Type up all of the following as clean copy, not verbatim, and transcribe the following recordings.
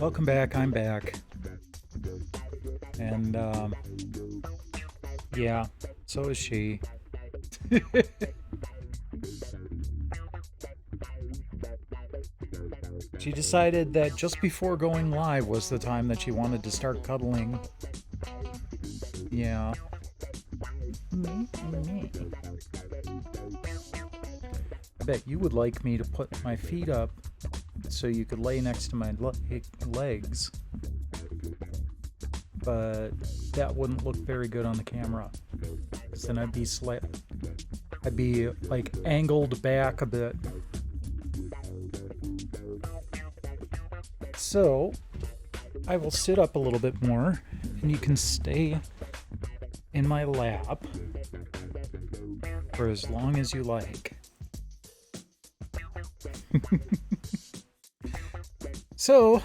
Welcome back, I'm back. And, yeah, so is she. She decided that just before going live was the time that she wanted to start cuddling. Yeah. I bet you would like me to put my feet up so you could lay next to my legs. But that wouldn't look very good on the camera. Because then I'd be like angled back a bit. So I will sit up a little bit more and you can stay in my lap for as long as you like. So,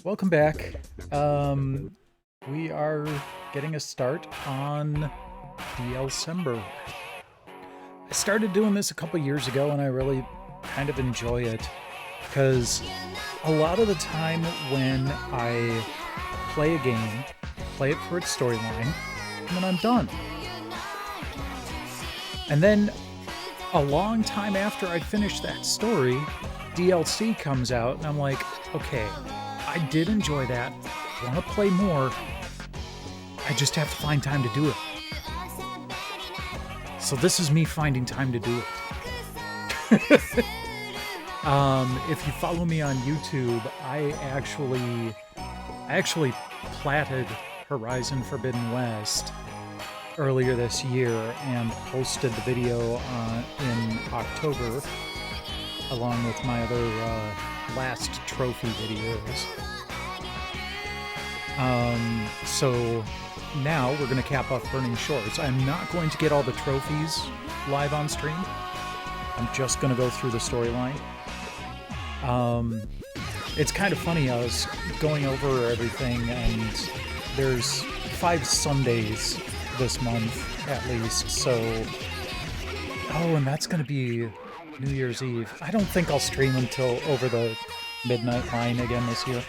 welcome back. We are getting a start on DLCember. I started doing this a couple years ago and I really kind of enjoy it because a lot of the time when I play a game, play it for its storyline, and then I'm done. And then a long time after I finish that story, DLC comes out and I'm like, okay, I did enjoy that. I want to play more. I just have to find time to do it. So this is me finding time to do it. If you follow me on YouTube, I actually platted Horizon Forbidden West earlier this year and posted the video in October along with my other last trophy videos. So now we're going to cap off Burning Shores. I'm not going to get all the trophies live on stream. I'm just going to go through the storyline. It's kind of funny, I was going over everything and there's 5 Sundays this month at least, so... Oh, and that's going to be New Year's Eve. I don't think I'll stream until over the midnight line again this year.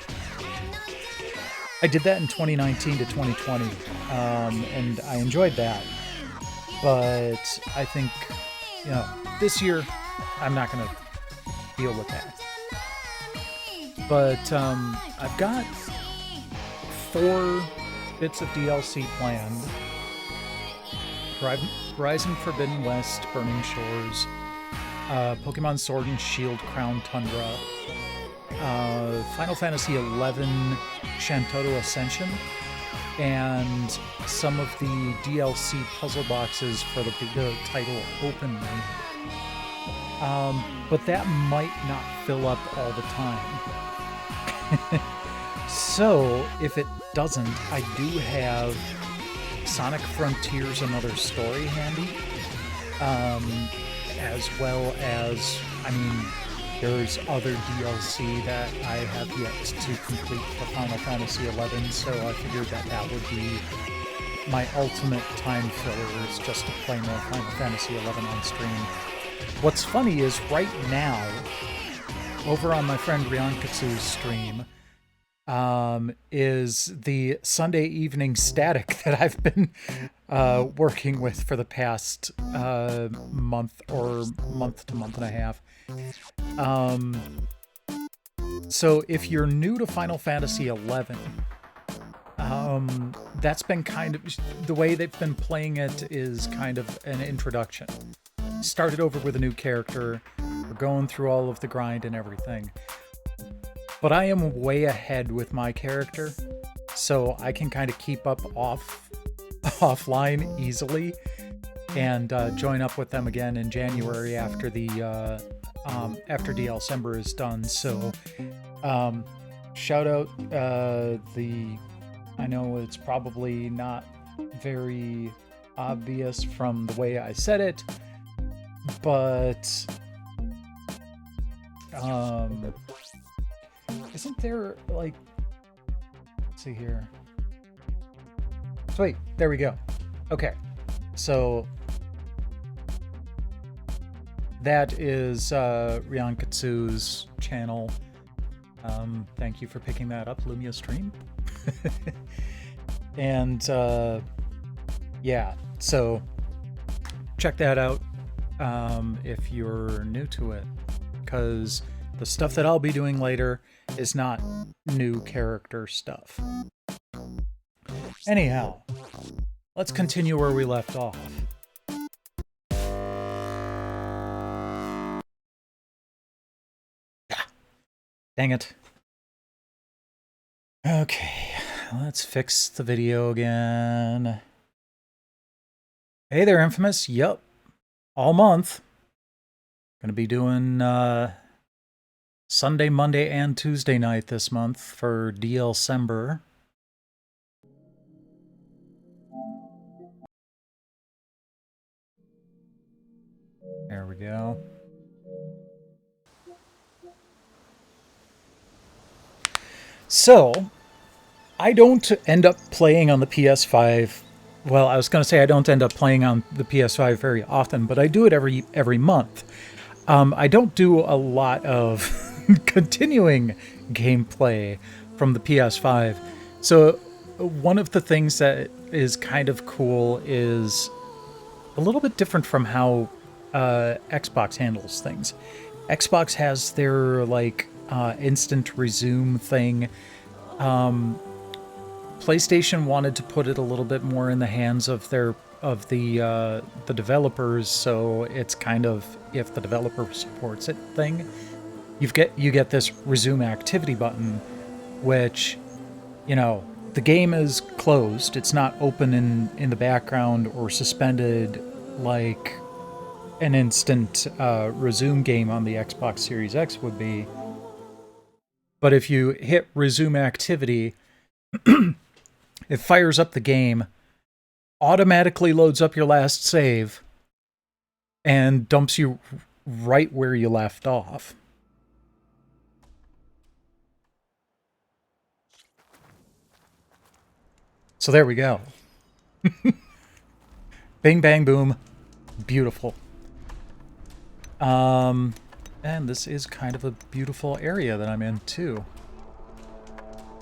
I did that in 2019 to 2020, and I enjoyed that. But I think, this year, I'm not going to deal with that. But I've got 4 bits of DLC planned. Horizon Forbidden West, Burning Shores, Pokemon Sword and Shield Crown Tundra, Final Fantasy XI Shantoto Ascension, and some of the DLC puzzle boxes for the title Open Ring. But that might not fill up all the time. So, if it doesn't, I do have Sonic Frontiers Another Story handy, as well as, there's other DLC that I have yet to complete for Final Fantasy XI, so I figured that would be my ultimate time filler, is just to play more Final Fantasy XI on stream. What's funny is right now, over on my friend Ryankatsu's stream, is the Sunday evening static that I've been working with for the past month to month and a half. So if you're new to Final Fantasy XI, that's been kind of, the way they've been playing it is kind of an introduction. Started over with a new character, we're going through all of the grind and everything. But I am way ahead with my character, so I can kind of keep up offline easily and join up with them again in January after the after DLCember is done. So shout out I know it's probably not very obvious from the way I said it, but isn't there, like, let's see here. Sweet, there we go. Okay, so that is Ryankatsu's channel. Thank you for picking that up, Lumia Stream. And yeah, so check that out if you're new to it, because the stuff that I'll be doing later is not new character stuff. Anyhow, let's continue where we left off. Dang it. Okay, let's fix the video again. Hey there, Infamous. Yup. All month. Gonna be doing Sunday, Monday, and Tuesday night this month for DLCember. There we go. So, I don't end up playing on the PS5. Well, I was going to say I don't end up playing on the PS5 very often, but I do it every month. I don't do a lot of continuing gameplay from the PS5. So, one of the things that is kind of cool is a little bit different from how Xbox handles things. Xbox has their like instant resume thing. PlayStation wanted to put it a little bit more in the hands of the developers, so it's kind of if the developer supports it thing. You get this resume activity button, which, you know, the game is closed. It's not open in the background or suspended like an instant resume game on the Xbox Series X would be. But if you hit resume activity, it fires up the game, automatically loads up your last save, and dumps you right where you left off. So there we go. Bing, bang, boom. Beautiful. And this is kind of a beautiful area that I'm in, too.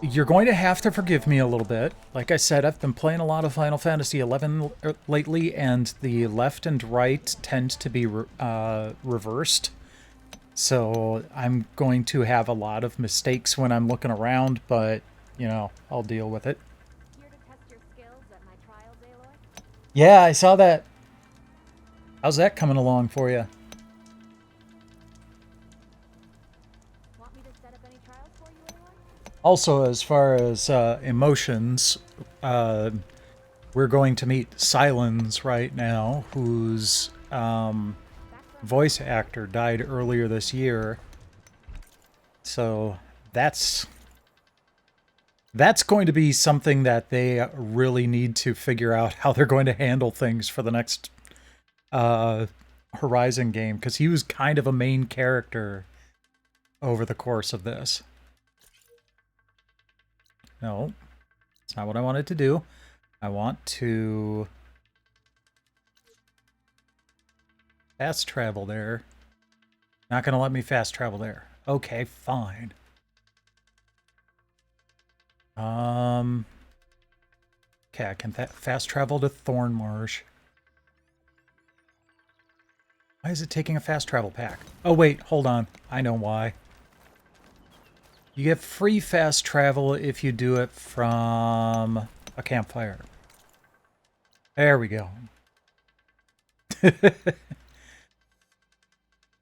You're going to have to forgive me a little bit. Like I said, I've been playing a lot of Final Fantasy XI lately, and the left and right tend to be reversed. So I'm going to have a lot of mistakes when I'm looking around, but, you know, I'll deal with it. Here to test your skills at my trials, Aloy? Yeah, I saw that. How's that coming along for you? Want me to set up any trials for you, Aloy? Also, as far as emotions, we're going to meet Silens right now, whose voice actor died earlier this year. So that's going to be something that they really need to figure out how they're going to handle things for the next Horizon game, because he was kind of a main character over the course of this. No, that's not what I wanted to do. I want to fast travel there. Not going to let me fast travel there. Okay, fine. Okay, I can fast travel to Thornmarsh. Why is it taking a fast travel pack? Oh, wait, hold on. I know why. You get free fast travel if you do it from a campfire. There we go.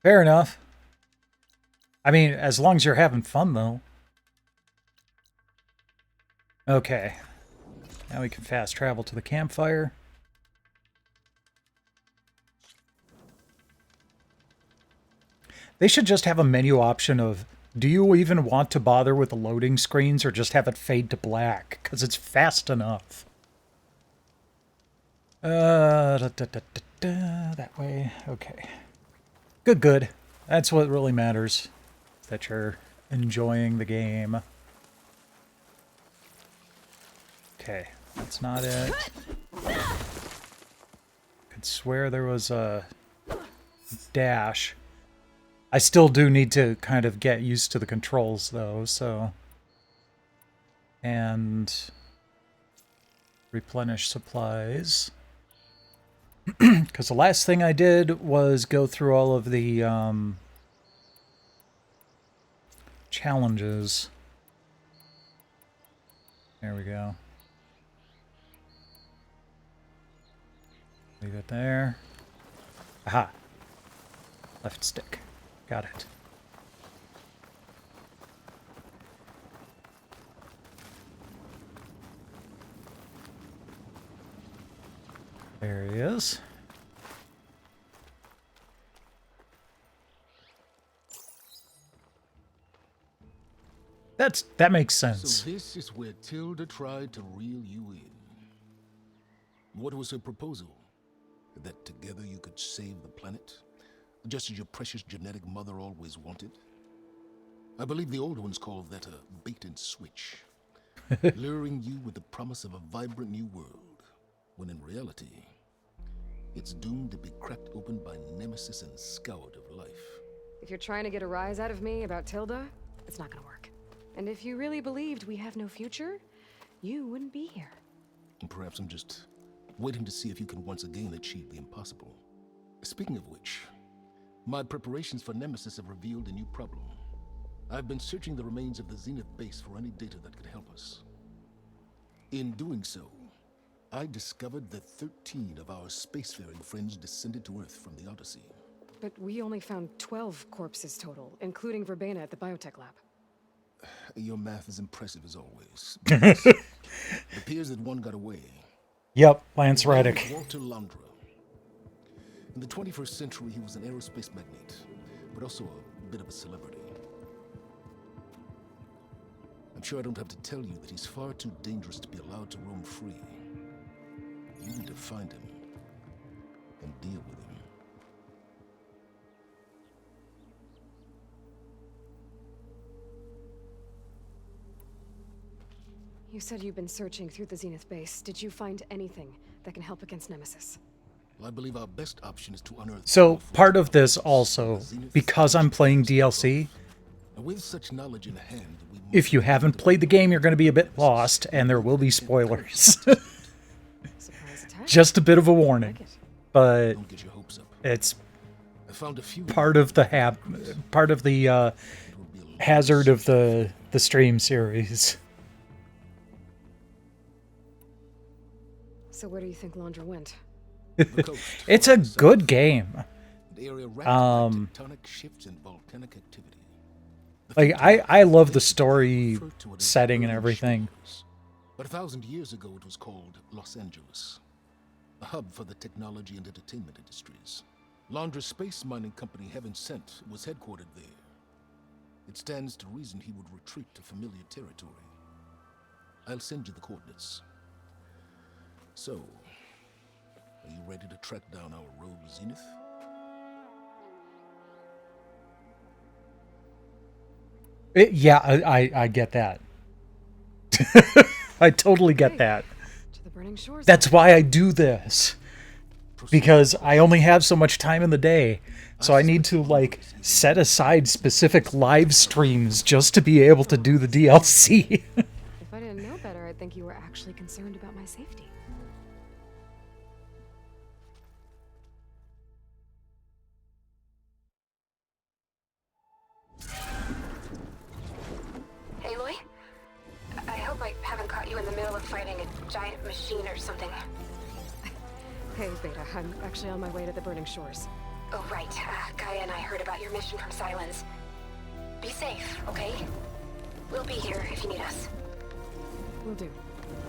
Fair enough. I mean, as long as you're having fun, though. Okay. Now we can fast travel to the campfire. They should just have a menu option of, do you even want to bother with the loading screens, or just have it fade to black? Because it's fast enough. That way. Okay. Good. That's what really matters. That you're enjoying the game. Okay, that's not it. Could swear there was a dash. I still do need to kind of get used to the controls, though, so... And... replenish supplies. Because the last thing I did was go through all of the, challenges. There we go. Leave it there. Aha! Left stick. Got it. There he is. That makes sense. So this is where Tilda tried to reel you in. What was her proposal? That together you could save the planet? Just as your precious genetic mother always wanted? I believe the old ones call that a bait and switch. Luring you with the promise of a vibrant new world, when in reality, it's doomed to be cracked open by nemesis and scoured of life. If you're trying to get a rise out of me about Tilda, it's not gonna work. And if you really believed we have no future, you wouldn't be here. And perhaps I'm just waiting to see if you can once again achieve the impossible. Speaking of which, my preparations for Nemesis have revealed a new problem. I've been searching the remains of the Zenith base for any data that could help us. In doing so, I discovered that 13 of our spacefaring friends descended to Earth from the Odyssey. But we only found 12 corpses total, including Verbena at the biotech lab. Your math is impressive as always. It appears that one got away. Yep, Lance Reddick. Walter Landra. In the 21st century, he was an aerospace magnate, but also a bit of a celebrity. I'm sure I don't have to tell you that he's far too dangerous to be allowed to roam free. You need to find him and deal with him. You said you've been searching through the Zenith base. Did you find anything that can help against Nemesis? Well, I believe our best option is to unearth... So, part of this also, because I'm playing DLC, with such knowledge in hand, if you haven't played the game, you're going to be a bit lost, and there will be spoilers. Surprise attack? Just a bit of a warning. Like it. But don't get your hopes up. it's I found a few part of the hazard of the stream series. So where do you think Landra went? It's a good game. The area tectonic shifts and volcanic activity. Like, I love the story setting and everything. But 1,000 years ago, it was called Los Angeles, a hub for the technology and entertainment industries. Landra's space mining company, Heaven Sent, was headquartered there. It stands to reason he would retreat to familiar territory. I'll send you the coordinates. So, are you ready to track down our rogue Zenith? Yeah, I get that. I totally get that. To the burning shores. That's why I do this. Because I only have so much time in the day. So I need to, like, set aside specific live streams just to be able to do the DLC. If I didn't know better, I'd think you were actually concerned about my safety. Aloy? I hope I haven't caught you in the middle of fighting a giant machine or something. Hey, Beta, I'm actually on my way to the burning shores. Oh, right. Gaia and I heard about your mission from Silence. Be safe, okay? We'll be here if you need us. Will do.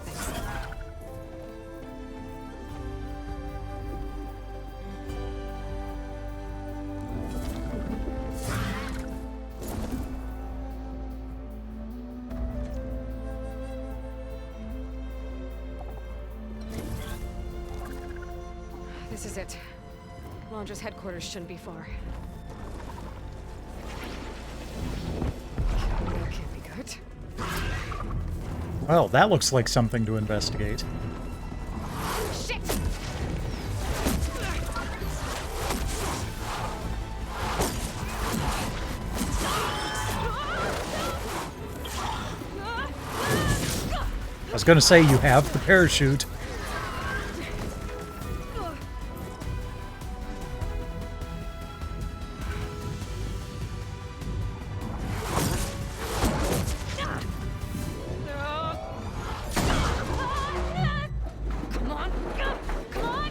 Thanks. This is it. Landra's headquarters shouldn't be far. That can't be good. Well, that looks like something to investigate. Shit! was gonna say, you have the parachute. Come on! Come on!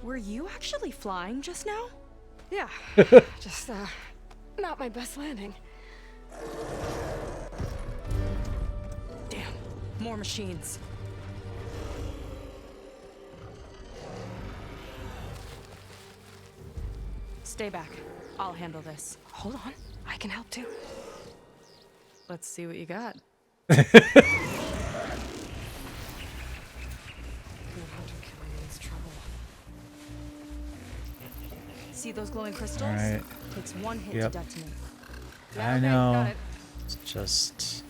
Were you actually flying just now? Yeah, just, not my best landing. Damn, more machines. Stay back. I'll handle this. Hold on, I can help too. Let's see what you got. See those glowing crystals? Alright. Takes one hit Yep. to detonate. I okay, know. got it. It's just...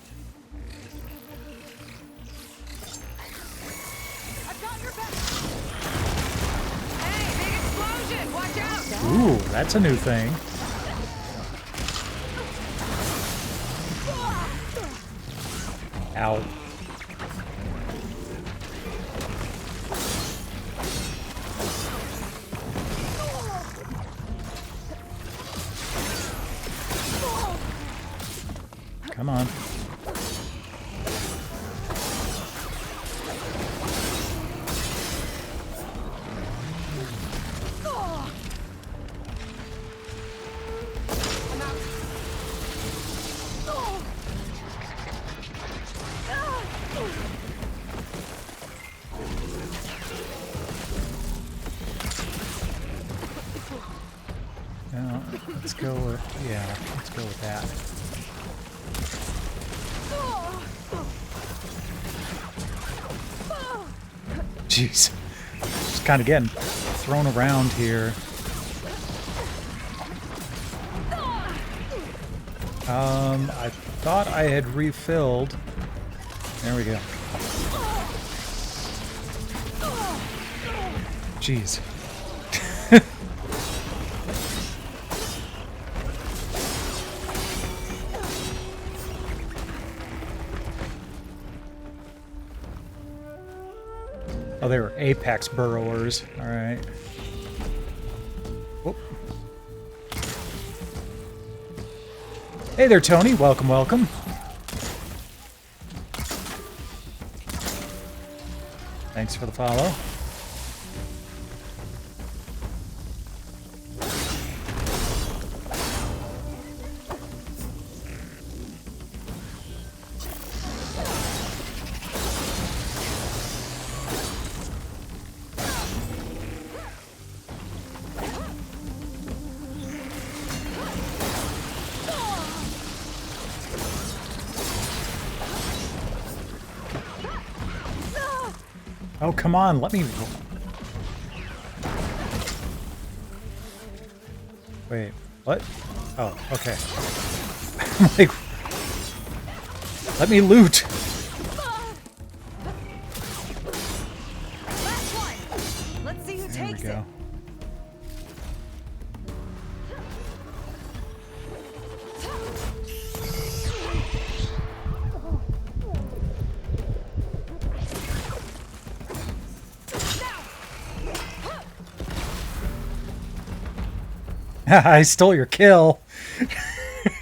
I've got your back! Hey, big explosion! Watch out! Ooh, that's a new thing. Ow. Come on. No, let's go with, yeah, let's go with that. Jeez. Just kind of getting thrown around here. I thought I had refilled. There we go. Jeez. Oh, they were apex burrowers. All right. Whoop. Hey there, Tony. Welcome, welcome. Thanks for the follow. Oh, come on, let me... Wait, what? Oh, okay. I'm like... Let me loot! Last one! Let's see who There we takes it! go. I stole your kill.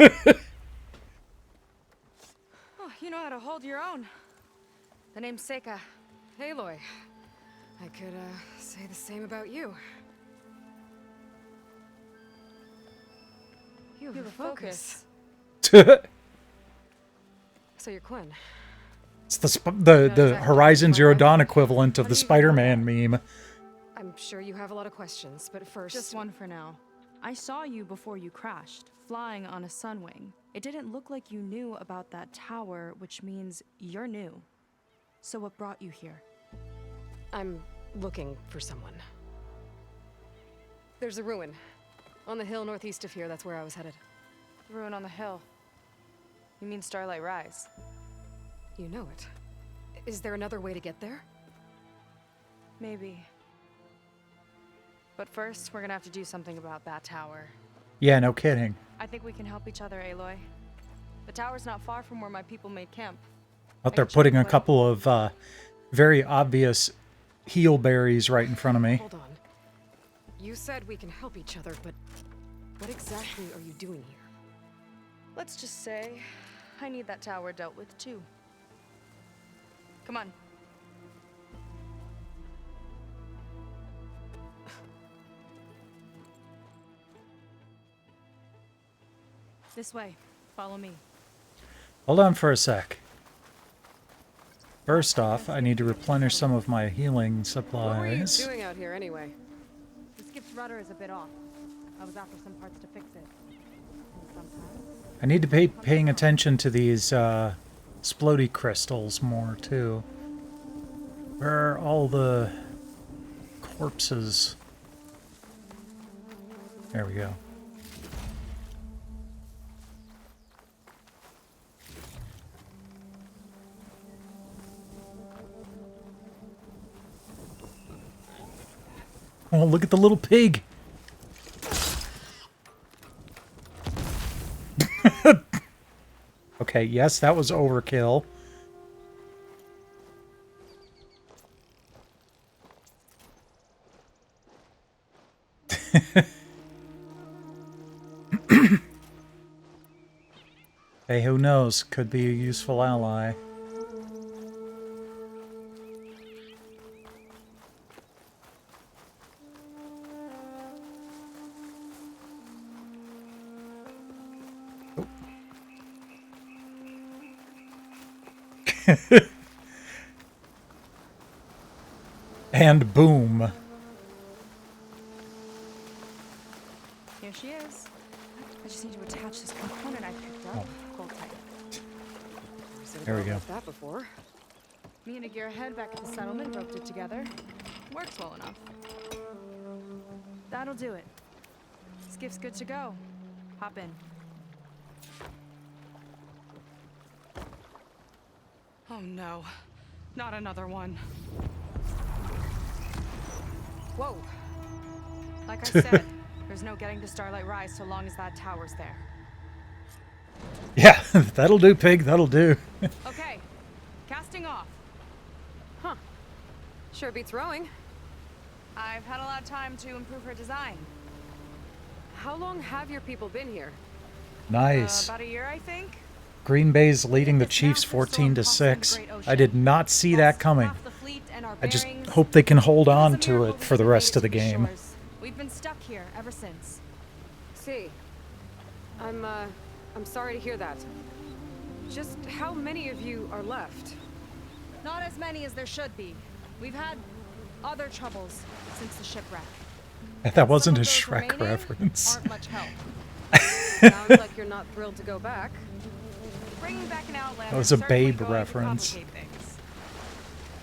Oh, you know how to hold your own. The name's Seika. Aloy. I could, say the same about you. You have a focus. It's So you're Quinn. the Horizon Zero Dawn equivalent of the Spider-Man meme. I'm sure you have a lot of questions, but first... Just one for now. I saw you before you crashed, flying on a sunwing. It didn't look like you knew about that tower, which means you're new. So what brought you here? I'm looking for someone. There's a ruin. On the hill northeast of here, that's where I was headed. Ruin on the hill. You mean Starlight Rise? You know it. Is there another way to get there? Maybe. But first, we're gonna have to do something about that tower. Yeah, no kidding. I think we can help each other, Aloy. The tower's not far from where my people made camp. But I they're can show putting you a the way. couple of very obvious heel berries right in front of me. Hold on. You said we can help each other, but what exactly are you doing here? Let's just say I need that tower dealt with too. Come on. This way. Follow me. Hold on for a sec. First off, I need to replenish some of my healing What were you supplies. doing out here anyway? The skip's rudder is a bit off. I was after some parts to fix it. And sometimes I need to be paying attention to these splody crystals more, too. Where are all the corpses? There we go. Oh, look at the little pig! Okay, yes, that was overkill. Hey, who knows? Could be a useful ally. And boom. Here she is. I just need to attach this component I picked up. Hold tight. There we go. That before. Me and a gearhead back at the settlement roped it together. Works well enough. That'll do it. Skiff's good to go. Hop in. Oh no. Not another one. Whoa. Like I said, there's no getting to Starlight Rise so long as that tower's there. Yeah, that'll do, pig, that'll do. Okay. Casting off. Huh. Sure beats rowing. I've had a lot of time to improve her design. How long have your people been here? Nice. About a year, I think. Green Bay's leading the Chiefs 14-6. I did not see that coming. I just hope they can hold on to it for the rest of the game. We've been stuck here ever since. See, I'm sorry to hear that. Just how many of you are left? Not as many as there should be. We've had other troubles since the shipwreck. That wasn't a Some of those Shrek remaining reference. Aren't much help. Sounds like you're not thrilled to go back. Bringing back an Outlander That was a certainly Babe going to reference. complicate things.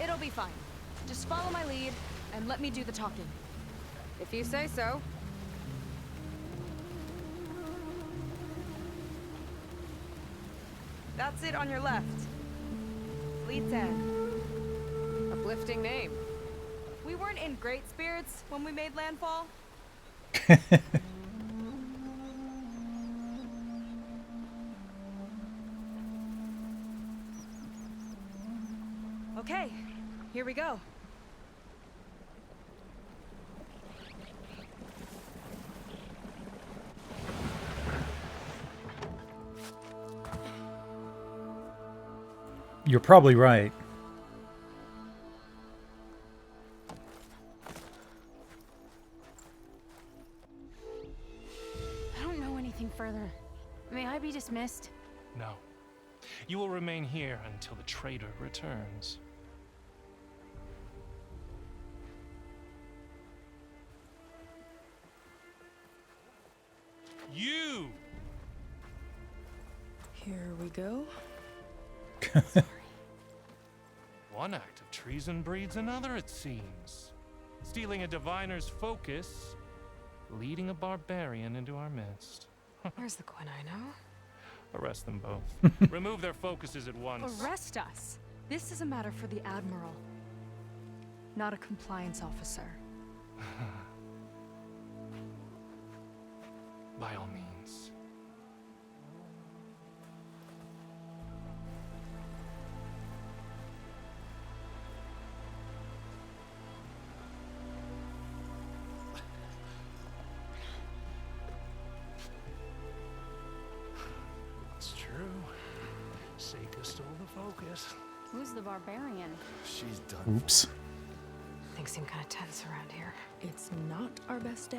It'll be fine. Just follow my lead and let me do the talking. If you say so. That's it on your left. Fleet's End. Uplifting name. We weren't in great spirits when we made landfall. Okay, here we go. You're probably right. I don't know anything further. May I be dismissed? No. You will remain here until the traitor returns. You! Here we go. One act of treason breeds another, it seems. Stealing a diviner's focus, leading a barbarian into our midst. Where's the Quinn I know? Arrest them both. Remove their focuses at once. Arrest us. This is a matter for the Admiral, not a compliance officer. by all means. It's true. Seika stole the focus. Who's the barbarian? She's done. Oops. Things seem kind of tense around here. It's not our best day.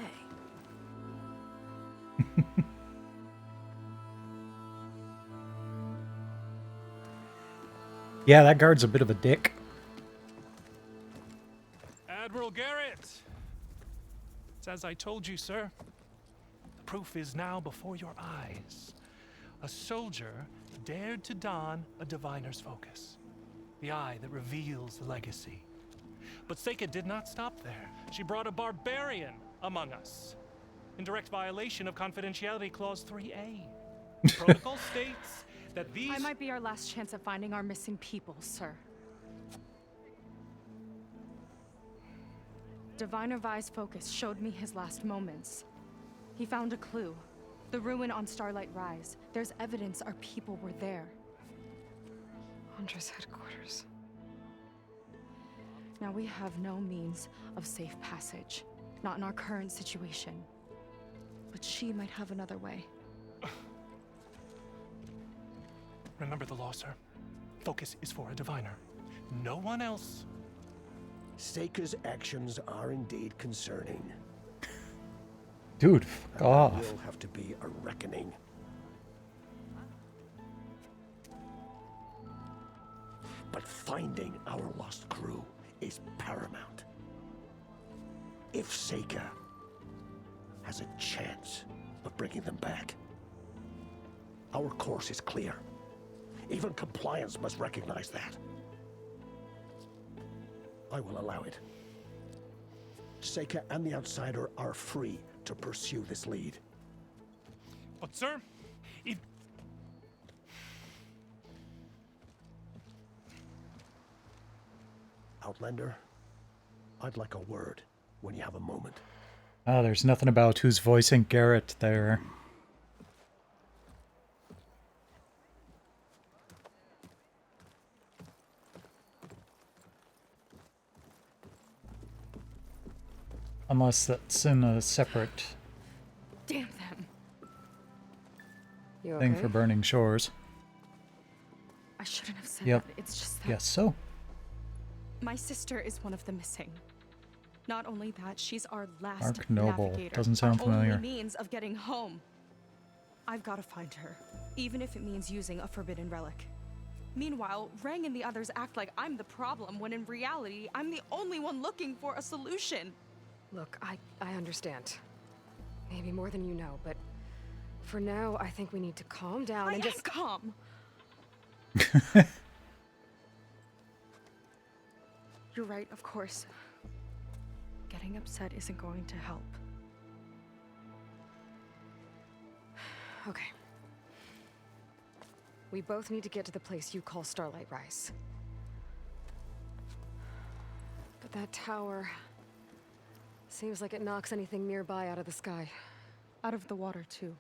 Yeah, that guard's a bit of a dick. Admiral Garrett! It's as I told you, sir. The proof is now before your eyes. A soldier dared to don a diviner's focus, the eye that reveals the legacy. But Seika did not stop there. She brought a barbarian among us, in direct violation of Confidentiality Clause 3A. The protocol states that these... I might be our last chance at finding our missing people, sir. Diviner Vi's focus showed me his last moments. He found a clue. The ruin on Starlight Rise. There's evidence our people were there. Hunter's headquarters. Now we have no means of safe passage. Not in our current situation. But she might have another way. Remember the law, sir. Focus is for a diviner. No one else. Seika's actions are indeed concerning. Dude, fuck There off. will have to be a reckoning. But finding our lost crew is paramount. If Seika has a chance of bringing them back, our course is clear. Even compliance must recognize that. I will allow it. Seika and the Outsider are free to pursue this lead. But, sir, if... Outlander, I'd like a word when you have a moment. Oh, there's nothing about who's voicing Garrett there. Unless that's in a separate Damn them. You thing okay? for Burning Shores. I shouldn't have said Yep. that. It's just that Yes, so. my sister is one of the missing. Not only that, she's our last Mark Noble. navigator. Doesn't sound our familiar. only means of getting home. I've got to find her, even if it means using a forbidden relic. Meanwhile, Rang and the others act like I'm the problem, when in reality, I'm the only one looking for a solution. Look, I understand. Maybe more than you know, but for now, I think we need to calm down I and am just... calm. You're right, of course. Getting upset isn't going to help. Okay. We both need to get to the place you call Starlight Rise. But that tower... seems like it knocks anything nearby out of the sky. Out of the water, too.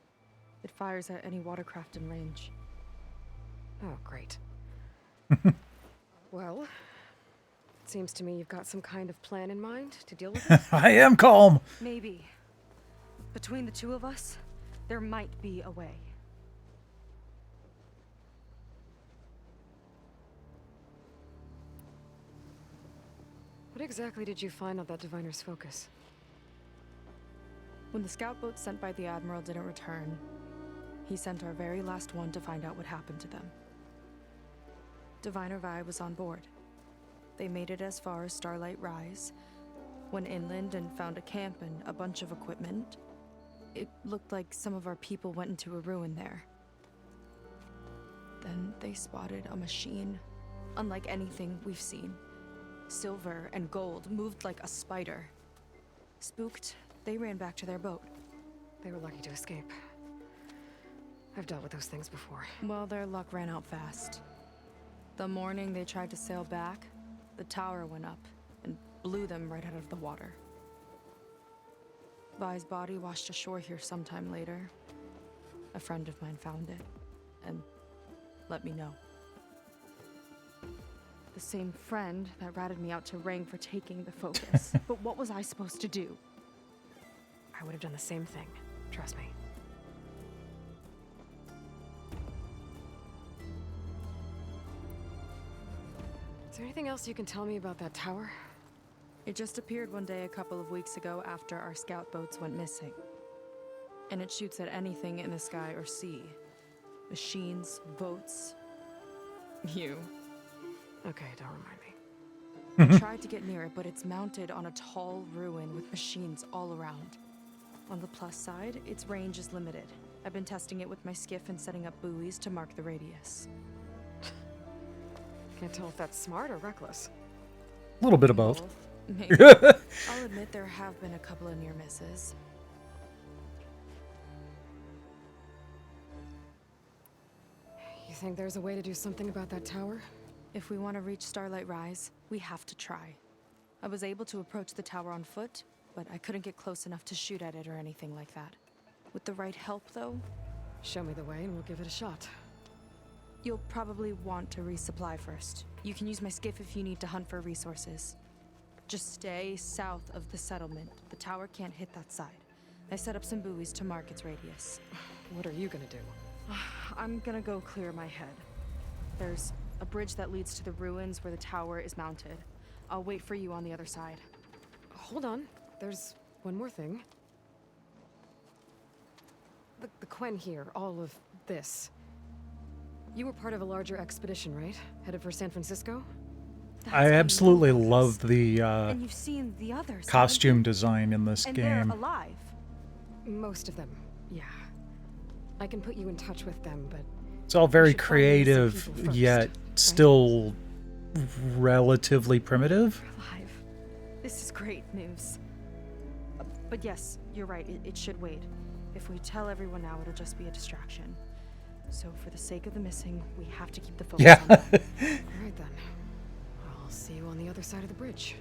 It fires at any watercraft in range. Oh, great. Well, it seems to me you've got some kind of plan in mind to deal with it. I am calm. Maybe. Between the two of us, there might be a way. What exactly did you find on that diviner's focus? When the scout boat sent by the Admiral didn't return, he sent our very last one to find out what happened to them. Diviner Vi was on board. They made it as far as Starlight Rise, went inland and found a camp and a bunch of equipment. It looked like some of our people went into a ruin there. Then they spotted a machine, unlike anything we've seen. Silver and gold, moved like a spider. Spooked, they ran back to their boat. They were lucky to escape. I've dealt with those things before. Well, their luck ran out fast. The morning they tried to sail back, the tower went up and blew them right out of the water. Vi's body washed ashore here sometime later. A friend of mine found it and let me know. The same friend that ratted me out to Rang for taking the focus. But what was I supposed to do? I would have done the same thing. Trust me. Is there anything else you can tell me about that tower? It just appeared one day a couple of weeks ago after our scout boats went missing. And it shoots at anything in the sky or sea. Machines, boats, you. Okay, don't remind me. I tried to get near it, but it's mounted on a tall ruin with machines all around. On the plus side, its range is limited. I've been testing it with my skiff and setting up buoys to mark the radius. Can't tell if that's smart or reckless. A little bit of both. Maybe. I'll admit there have been a couple of near misses. You think there's a way to do something about that tower? If we want to reach Starlight Rise, we have to try. I was able to approach the tower on foot, but I couldn't get close enough to shoot at it or anything like that. With the right help, though, Show me the way and we'll give it a shot. you'll probably want to resupply first. You can use my skiff if you need to hunt for resources. Just stay south of the settlement. The tower can't hit that side. I set up some buoys to mark its radius. What are you gonna do? I'm gonna go clear my head. There's a bridge that leads to the ruins where the tower is mounted. I'll wait for you on the other side. Hold on. There's one more thing. The Quen here, all of this. You were part of a larger expedition, right? Headed for San Francisco? That's I how you know absolutely about this. love the And you've seen the others, haven't costume you? design in this And game. they're alive. Most of them, yeah. I can put you in touch with them, but It's all very should find me some creative, people first, yet right? still relatively primitive. Alive. This is great news. But yes, you're right. It should wait. If we tell everyone now, it'll just be a distraction. So for the sake of the missing, we have to keep the focus Yeah. on them. all right then. I'll see you on the other side of the bridge.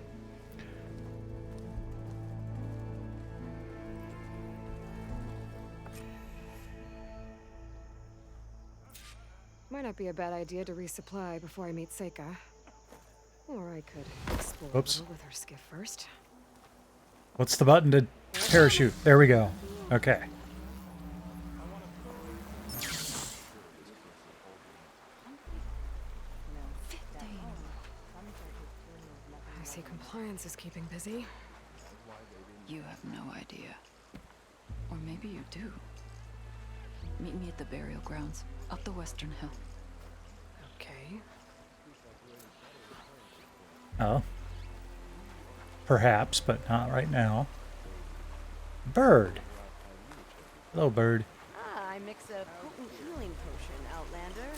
Might not be a bad idea to resupply before I meet Seika. Or I could explore Oops. a little with her skiff first. What's the button to parachute? There we go. Okay. I see compliance is keeping busy. You have no idea. Or maybe you do. Meet me at the burial grounds, up the western hill. Okay. Oh. Perhaps, but not right now. Bird. Hello, bird. Ah, I mix a potent healing potion, Outlander.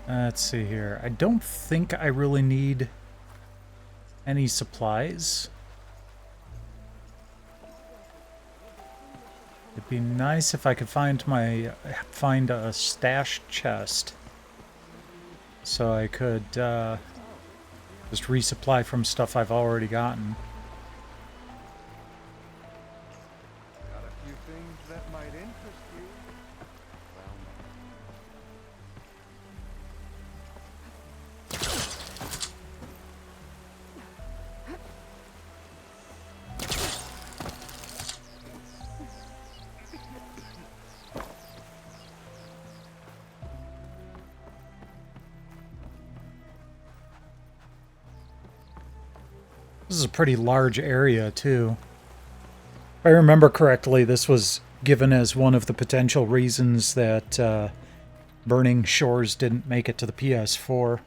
Let's see here. I don't think I really need any supplies. It'd be nice if I could find a stash chest, so I could just resupply from stuff I've already gotten. Got a few things that might interest you. This is a pretty large area, too. If I remember correctly, this was given as one of the potential reasons that Burning Shores didn't make it to the PS4.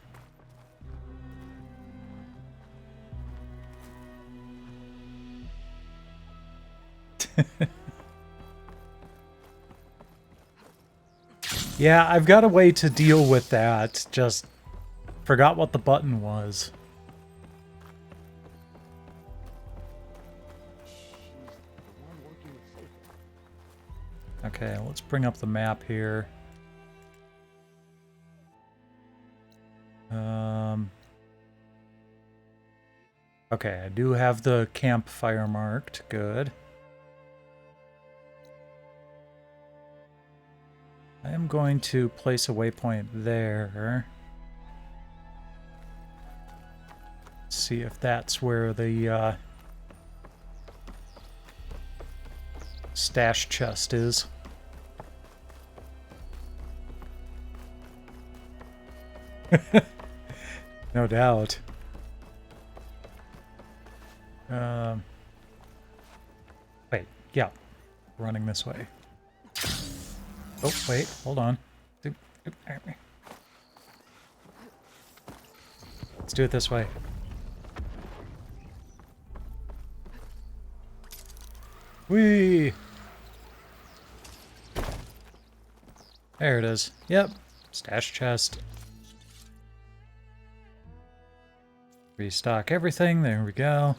Yeah, I've got a way to deal with that. Just forgot what the button was. Okay, let's bring up the map here. Okay, I do have the campfire marked. Good. I am going to place a waypoint there. See if that's where the stash chest is. No doubt. Wait, yeah. Running this way. Oh, wait, hold on. Let's do it this way. Whee! There it is. Yep. Stash chest. Restock everything. There we go.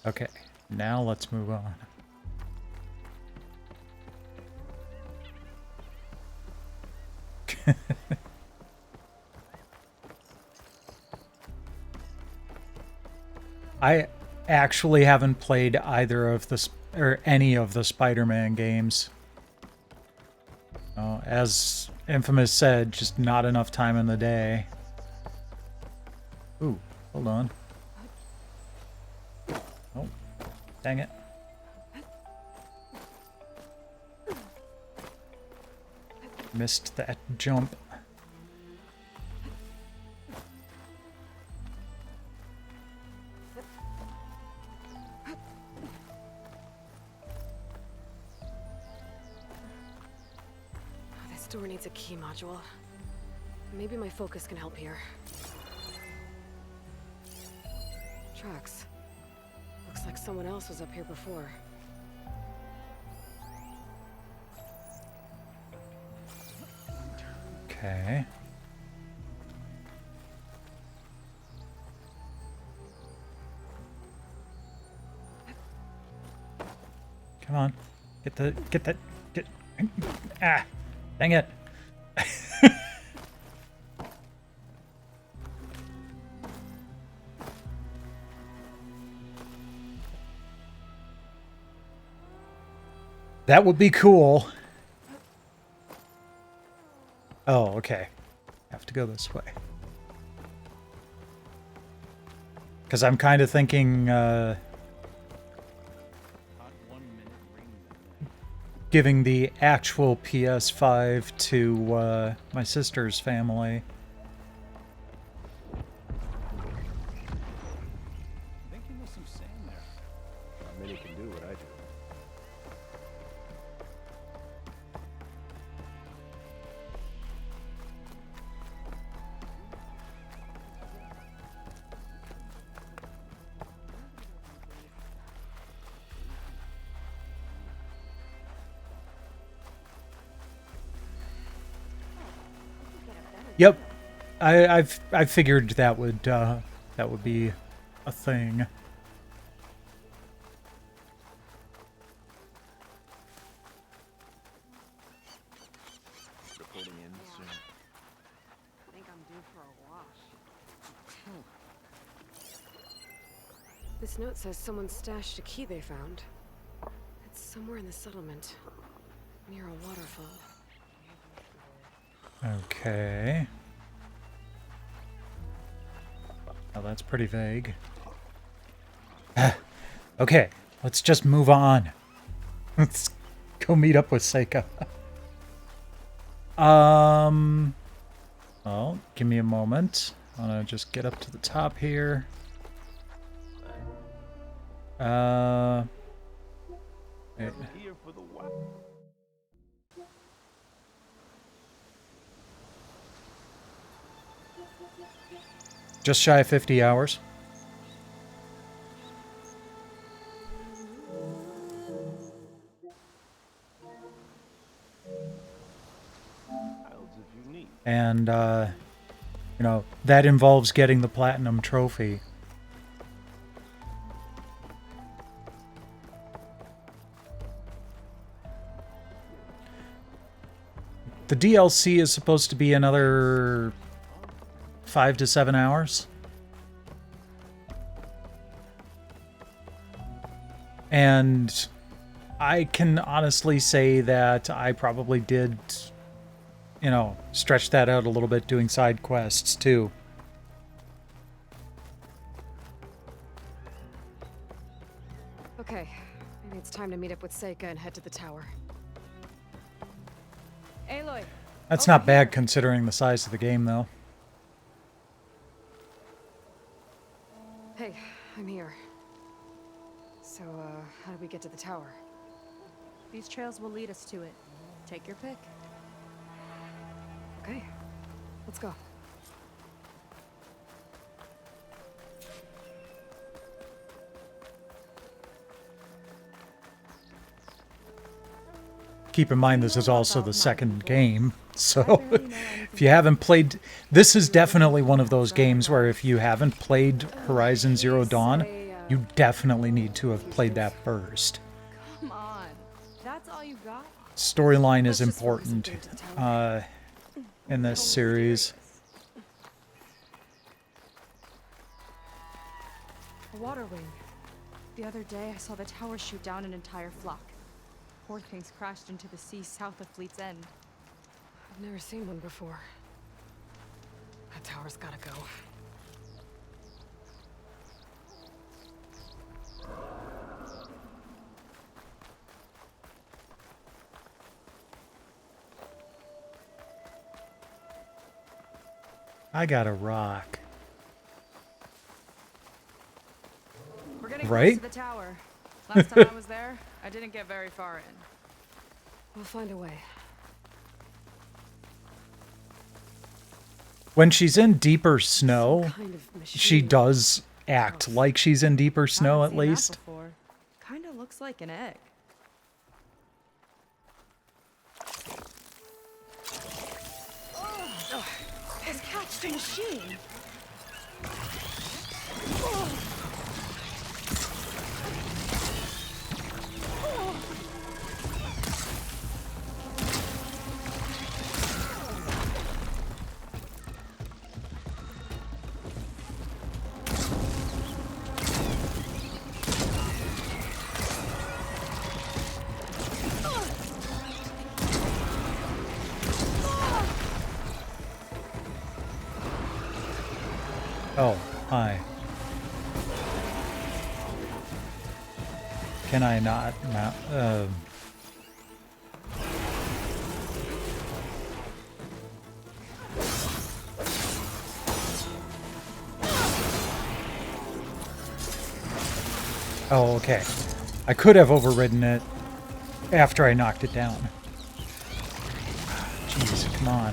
Okay, now let's move on. I actually haven't played either of the or any of the Spider-Man games. As Infamous said, just not enough time in the day. Ooh, hold on. Oh, dang it. Missed that jump. This door needs a key module. Maybe my focus can help here. Tracks. Looks like someone else was up here before. Okay. Come on. Get ah! Dang it. That would be cool. Oh, okay. Have to go this way. Because I'm kind of thinking, giving the actual PS5 to my sister's family. I think you missed some sand there. Not many can do what I do. Yep, I figured that would be a thing. Reporting in soon. I think I'm due for a wash. This note says someone stashed a key they found. It's somewhere in the settlement, near a waterfall. Okay. Oh, that's pretty vague. Okay, let's just move on. Let's go meet up with Seika. Well, give me a moment. I want to just get up to the top here. Wait. Just shy of 50 hours. And, you know, that involves getting the platinum trophy. The DLC is supposed to be another 5 to 7 hours. And I can honestly say that I probably did, you know, stretch that out a little bit doing side quests too. Okay, maybe it's time to meet up with Seika and head to the tower. Aloy! That's not bad considering the size of the game, though. Hey, I'm here. So, how do we get to the tower? These trails will lead us to it. Take your pick. Okay, let's go. Keep in mind, this is also the second game, so if you haven't played... This is definitely one of those games where if you haven't played Horizon Zero Dawn, you definitely need to have played that first. Come on. That's all you got? Storyline is important in this series. A water wing. The other day, I saw the tower shoot down an entire flock. Poor things crashed into the sea south of Fleet's End. I've never seen one before. That tower's gotta go. I got a rock. We're getting Right? close to the tower. Last time I was there, I didn't get very far in. We'll find a way. When she's in deeper snow, Kind of she machine. does act like she's in deeper snow at Haven't seen that least. before. Kinda looks like an egg. It's catch the machine. Oh, hi. Can I not mount? Oh, okay. I could have overridden it after I knocked it down. Jeez, come on.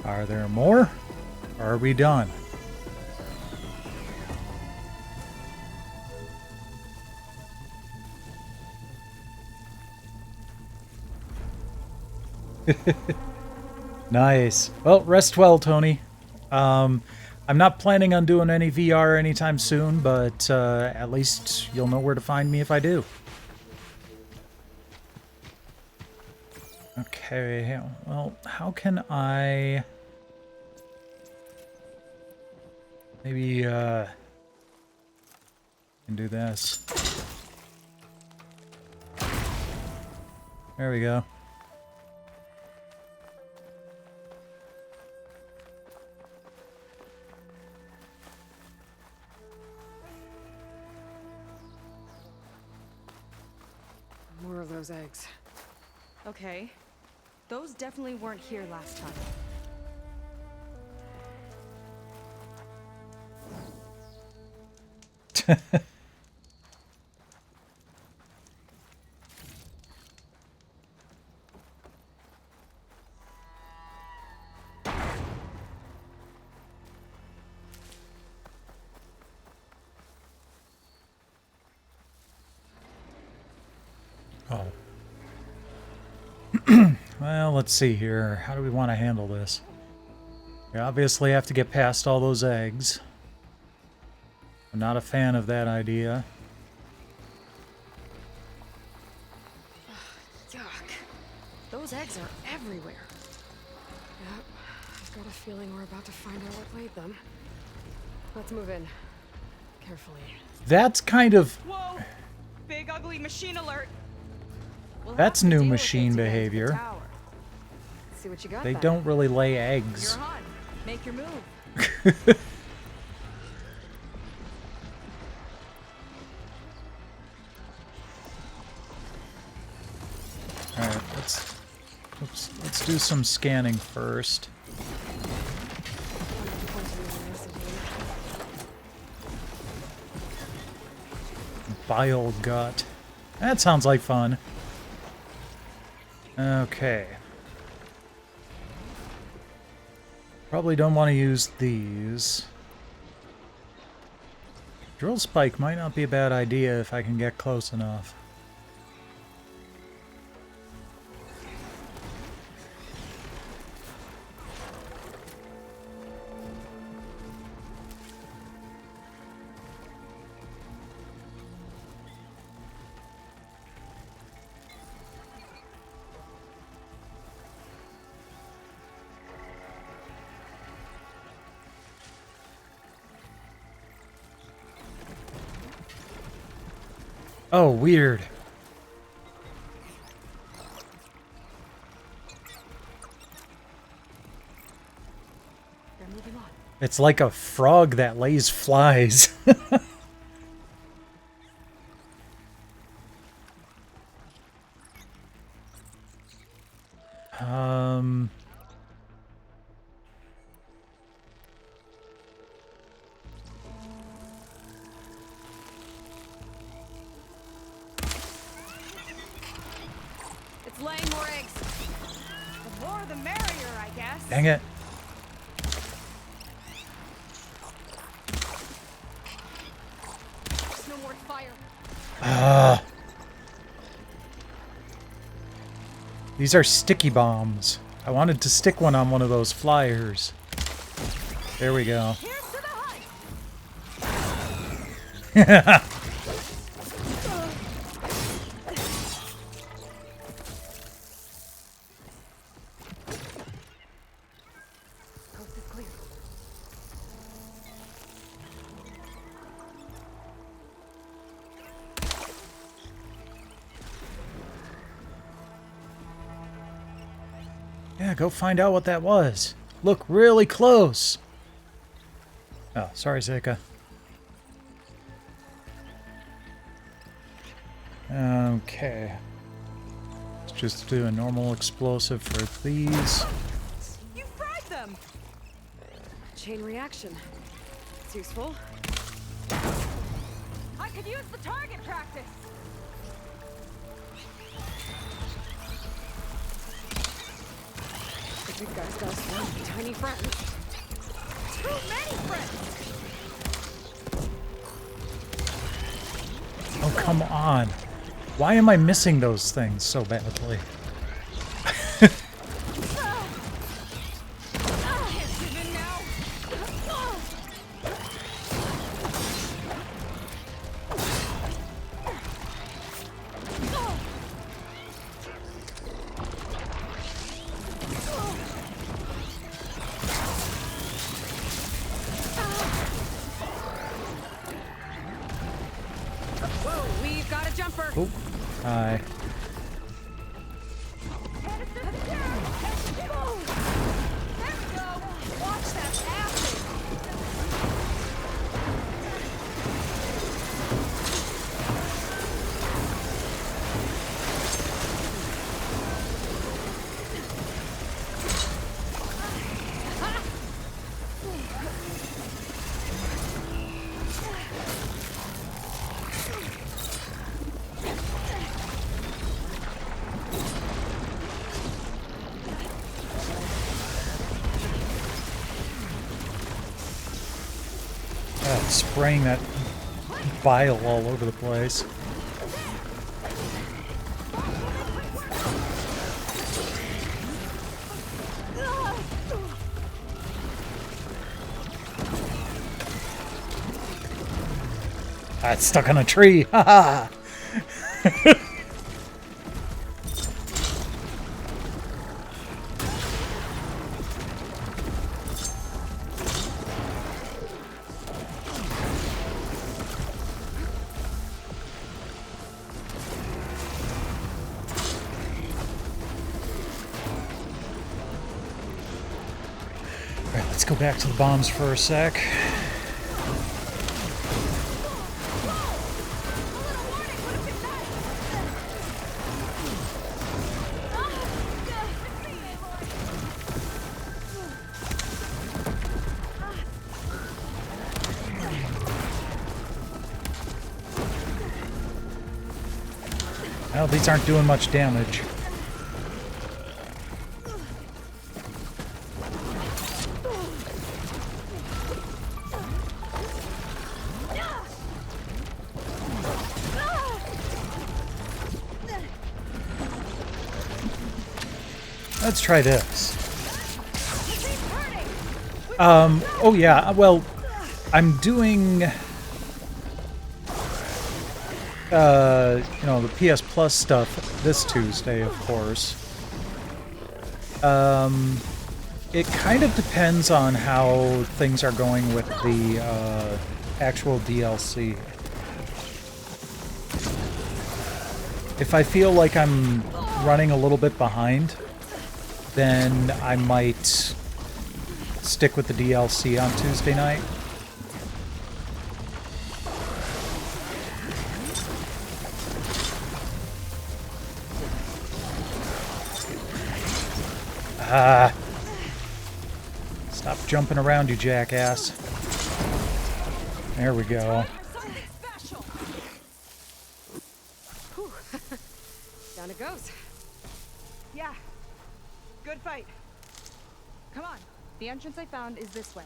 Are there more? Or are we done? Nice. Well, rest well, Tony. I'm not planning on doing any VR anytime soon, but at least you'll know where to find me if I do. Okay, well, how can I... Maybe, can do this. There we go. More of those eggs. Okay. Those definitely weren't here last time. Oh. Well, let's see here. How do we want to handle this? We obviously have to get past all those eggs. I'm not a fan of that idea. Yuck. Those eggs are everywhere. Yep. I've got a feeling we're about to find out what laid them. Let's move in. Carefully. That's kind of... Whoa! Big ugly machine alert. That's new machine behavior. See what you got. They then. don't really lay eggs. You're on. Make your move. Alright, let's do some scanning first. Bile gut. That sounds like fun. Okay. Probably don't want to use these. Drill spike might not be a bad idea if I can get close enough. Oh, weird. They're moving on. It's like a frog that lays flies. It's laying more eggs. The more the merrier, I guess. Dang it. There's no more fire. These are sticky bombs. I wanted to stick one on one of those flyers. There we go. Here's to the hunt. Coast is clear. Yeah, go find out what that was. Look really close. Oh, sorry, Zika. Okay. Let's just do a normal explosive for these. You fried them. Chain reaction. It's useful. I could use the target practice. The big guy's got some tiny friends. Too many friends. Oh, come on. Why am I missing those things so badly? Give in now. Whoa, we've got a jumper. Oh, hi. There we go. Watch that acid. Spraying that bile all over the place. It's stuck on a tree. Haha. Alright, let's go back to the bombs for a sec. Well, these aren't doing much damage. Let's try this. Oh yeah, well, I'm doing, you know, the PS Plus stuff this Tuesday, of course. It kind of depends on how things are going with the, actual DLC. If I feel like I'm running a little bit behind, then I might stick with the DLC on Tuesday night. Stop jumping around, you jackass. There we go. Down it goes. Yeah. Good fight. Come on. The entrance I found is this way.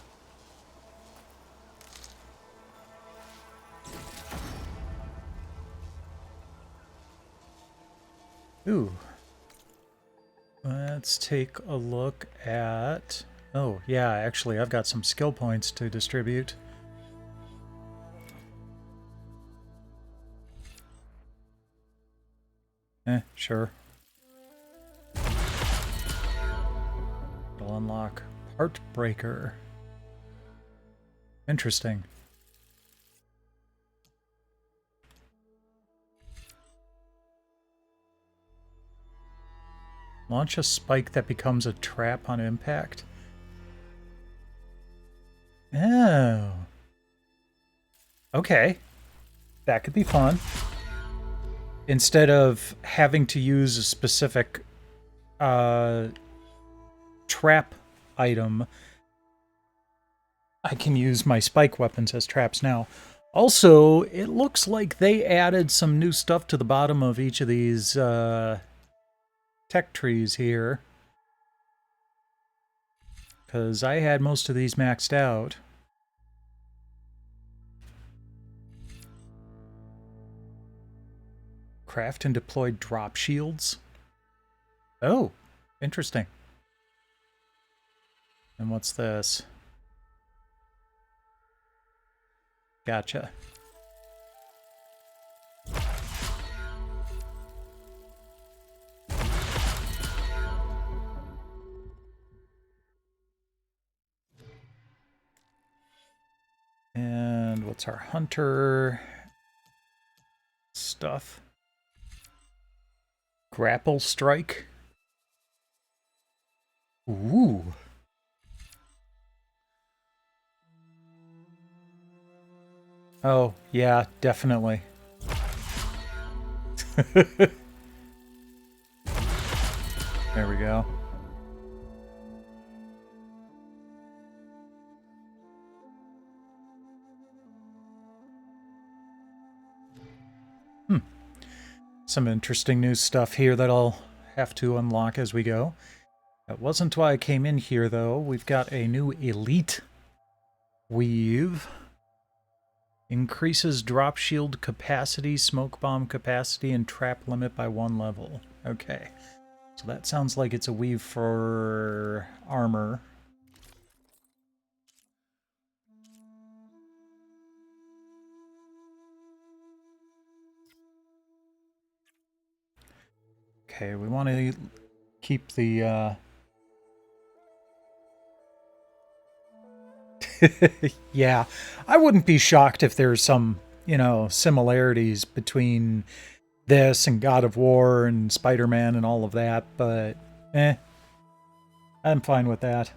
Ooh. Let's take a look at... Oh, yeah, actually, I've got some skill points to distribute. Sure. It'll unlock Heartbreaker. Interesting. Launch a spike that becomes a trap on impact. Oh. Okay. That could be fun. Instead of having to use a specific trap item, I can use my spike weapons as traps now. Also, it looks like they added some new stuff to the bottom of each of these tech trees here. Because I had most of these maxed out. Craft and deploy drop shields. Oh, interesting. And what's this? Gotcha. And what's our hunter stuff? Grapple strike. Ooh. Oh, yeah, definitely. There we go. Some interesting new stuff here that I'll have to unlock as we go. That wasn't why I came in here, though. We've got a new elite weave. Increases drop shield capacity, smoke bomb capacity, and trap limit by 1 level. Okay. So that sounds like it's a weave for armor. Okay, we want to keep the, yeah, I wouldn't be shocked if there's some, you know, similarities between this and God of War and Spider-Man and all of that, but, I'm fine with that.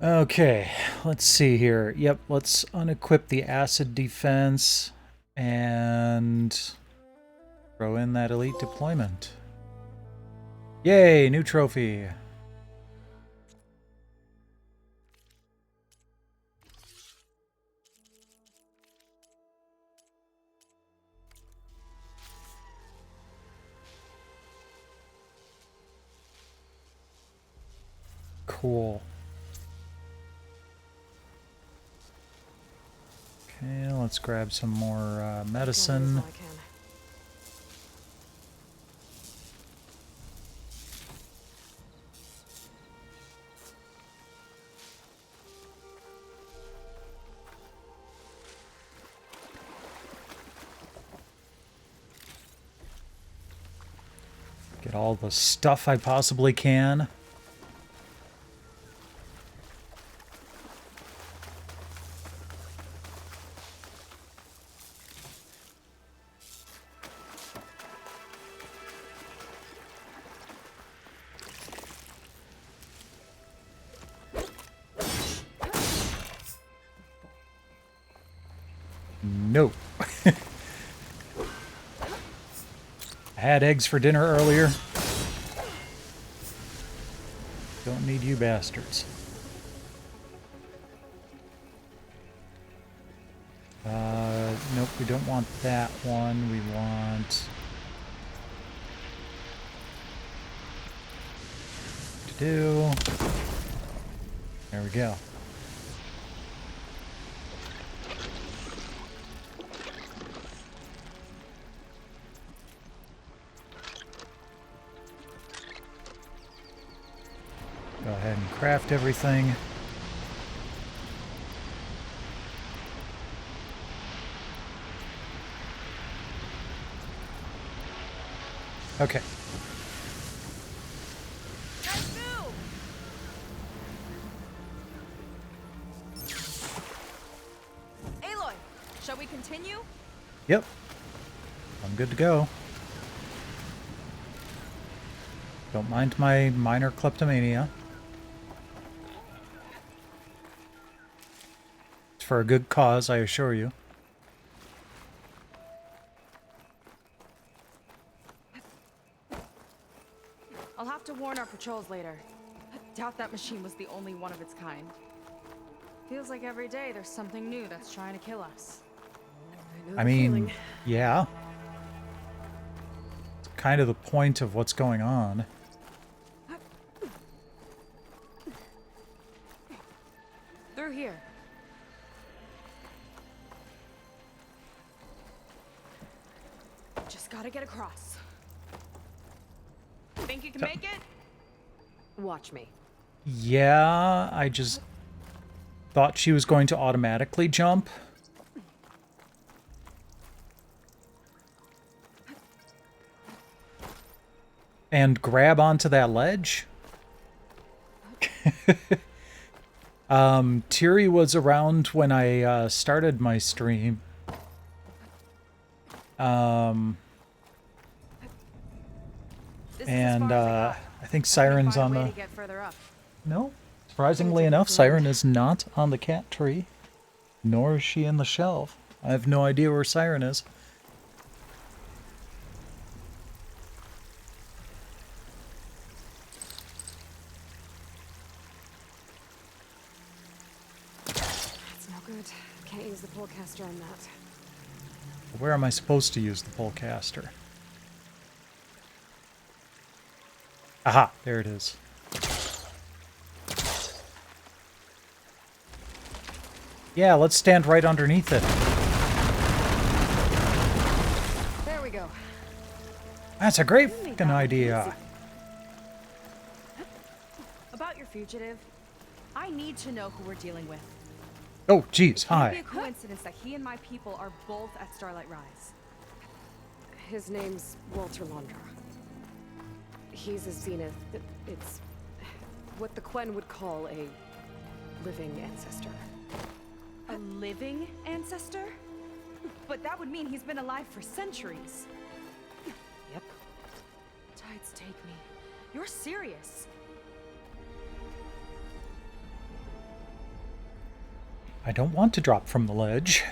Okay, let's see here. Yep, let's unequip the acid defense and throw in that elite deployment. Yay, new trophy. Cool. Okay, let's grab some more medicine. Get all the stuff I possibly can. No. I had eggs for dinner earlier. Don't need you bastards. Nope, we don't want that one. We want... to do... There we go. Go ahead and craft everything. Okay. Aloy, shall we continue? Yep. I'm good to go. Don't mind my minor kleptomania. It's for a good cause, I assure you. I'll have to warn our patrols later. I doubt that machine was the only one of its kind. Feels like every day there's something new that's trying to kill us. I mean, yeah. It's kind of the point of what's going on. Through here. Just gotta get across. Think you can make it? Watch me. Yeah, I just thought she was going to automatically jump. And grab onto that ledge. Tiri was around when I started my stream. And I think Siren's on the... No, surprisingly enough, Siren is not on the cat tree. Nor is she in the shelf. I have no idea where Siren is. That's no good. Can't use the polecaster on that. Where am I supposed to use the polecaster? Aha, there it is. Yeah, let's stand right underneath it. There we go. That's a great fucking idea. About your fugitive, I need to know who we're dealing with. Oh, geez, It can't be hi. a coincidence that he and my people are both at Starlight Rise. His name's Walter Londra. He's a Zenith. It's what the Quen would call a living ancestor. A living ancestor? But that would mean he's been alive for centuries. Yep. Tides take me. You're serious. I don't want to drop from the ledge.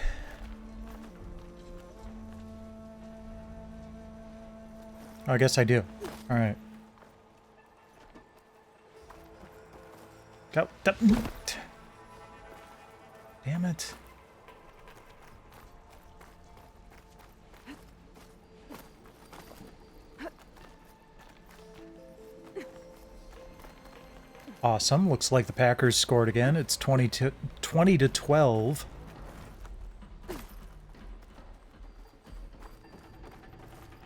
Oh, I guess I do. All right. Go. Damn it. Awesome. Looks like the Packers scored again. It's 20 to 12.